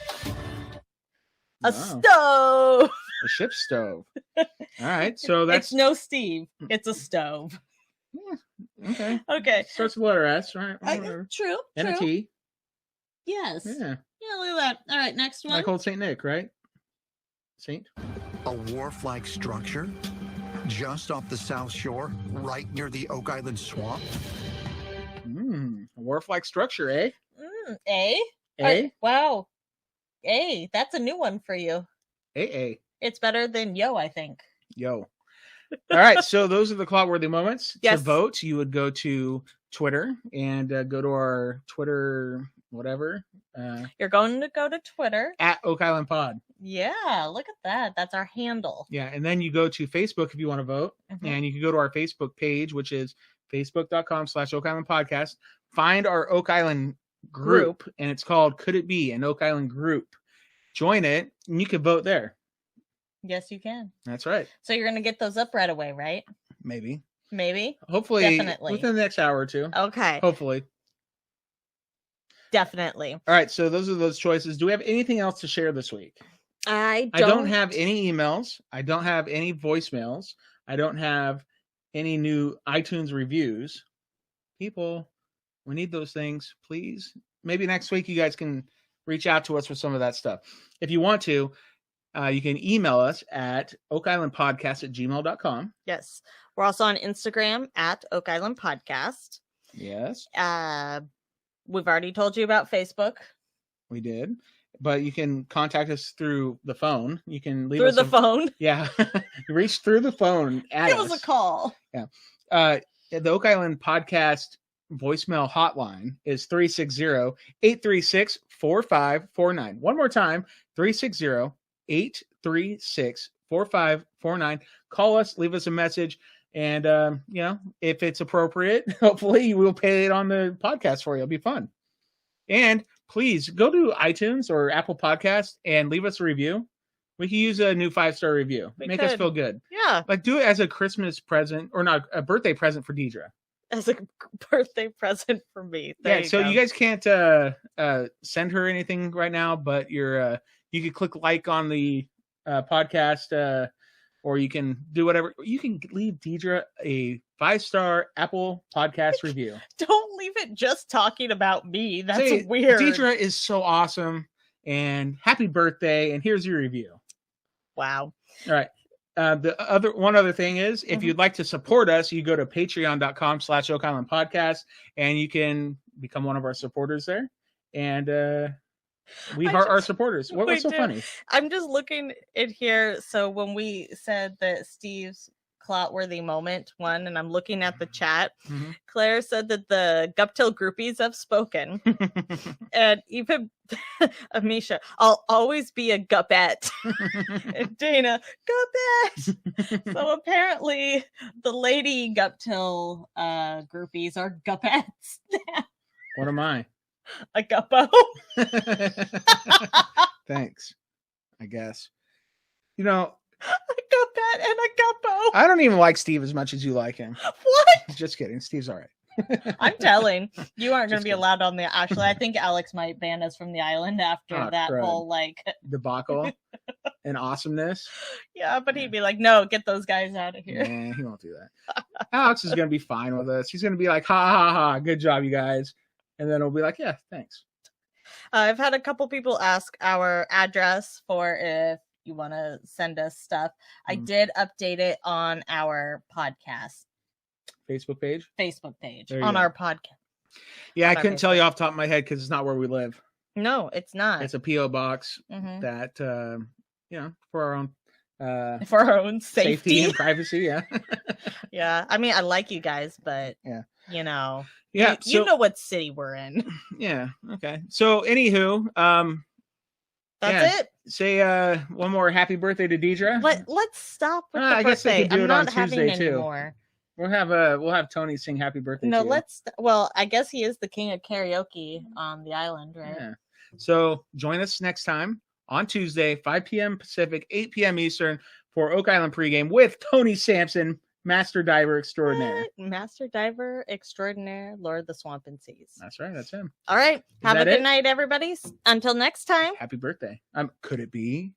A stove. A ship stove. All right. So that's it's no Steve. It's a stove. Yeah. Okay. Starts with letter S, right? True. And a T. Yes. Yeah. Yeah, look at that. All right, next one. Like old St. Nick, right? Saint. A wharf-like structure just off the south shore, right near the Oak Island swamp. A wharf-like structure, eh? A? Wow. That's a new one for you. A. It's better than yo, I think. Yo. All right, so those are the Clotworthy moments. Yes. To vote, you would go to Twitter and go to our Twitter, whatever. You're going to go to Twitter. At Oak Island Pod. Yeah, look at that. That's our handle. Yeah, and then you go to Facebook if you want to vote. And you can go to our Facebook page, which is facebook.com/Oak Island Podcast. Find our Oak Island group, and it's called Could It Be an Oak Island Group. Join it, and you can vote there. Yes, you can. That's right. So you're going to get those up right away, right? Maybe. Hopefully. Definitely. Within the next hour or two. Okay. Hopefully. Definitely. All right. So those are those choices. Do we have anything else to share this week? I don't have any emails. I don't have any voicemails. I don't have any new iTunes reviews. People, we need those things, please. Maybe next week you guys can reach out to us with some of that stuff. If you want to, you can email us at OakIslandPodcast@gmail.com. Yes. We're also on Instagram at Oak Island Podcast. Yes. We've already told you about Facebook. We did. But you can contact us through the phone. You can leave through us the phone. Yeah. Reach through the phone at Give us a call. Yeah. The Oak Island Podcast voicemail hotline is 360-836-4549. One more time, 360-836-4549. Call us, leave us a message, and if it's appropriate, hopefully we'll play it on the podcast for you. It'll be fun. And please go to iTunes or Apple Podcasts and leave us a review. We can use a new 5-star review. Make us feel good. Yeah. Like do it as a Christmas present, or not, a birthday present for Deidre. as a birthday present for me. So you guys can't send her anything right now, but you could click like on the podcast, or you can do whatever. You can leave Deidre a 5-star Apple Podcast review. Don't leave it just talking about me. That's weird. Deidre is so awesome, and happy birthday, and here's your review. Wow. All right. One other thing is, if you'd like to support us, you go to patreon.com/OakIslandPodcast, and you can become one of our supporters there. And we heart our supporters. What's so funny? I'm just looking in here. So when we said that Steve's clout-worthy moment won, and I'm looking at the chat, Claire said that the Guptill groupies have spoken. And even Amisha, I'll always be a Guppette. And Dana, Guppette. So apparently the lady Guptill groupies are Guppettes. What am I? A Guppo. Thanks, I guess. A Guppette and a Guppo. I don't even like Steve as much as you like him. What? Just kidding. Steve's all right. I'm telling you aren't going to be allowed on the. Actually, I think Alex might ban us from the island after that whole debacle and awesomeness. Yeah, but he'd be like, "No, get those guys out of here." Yeah, he won't do that. Alex is going to be fine with us. He's going to be like, "Ha ha ha! Good job, you guys," and then we'll be like, "Yeah, thanks." I've had a couple people ask our address for if you want to send us stuff. I did update it on our podcast. Facebook page on our podcast. Yeah, I couldn't tell you off the top of my head because it's not where we live. No, it's not. It's a P.O. box that, for our own safety and privacy. Yeah. Yeah. I mean, I like you guys, but, yeah, you know what city we're in. Yeah. Okay. So, anywho, that's it. Say one more happy birthday to Deidre. Let's stop with the birthday. I guess they could do it on Tuesday too. Anymore. We'll have Tony sing happy birthday. No, well, I guess he is the king of karaoke on the island, right? Yeah. So join us next time on Tuesday, 5 p.m. Pacific, 8 p.m. Eastern for Oak Island pregame with Tony Sampson, Master Diver Extraordinaire. Master Diver Extraordinaire, Lord of the Swamp and Seas. That's right. That's him. All right. Have a good night, everybody. Until next time. Happy birthday. Could it be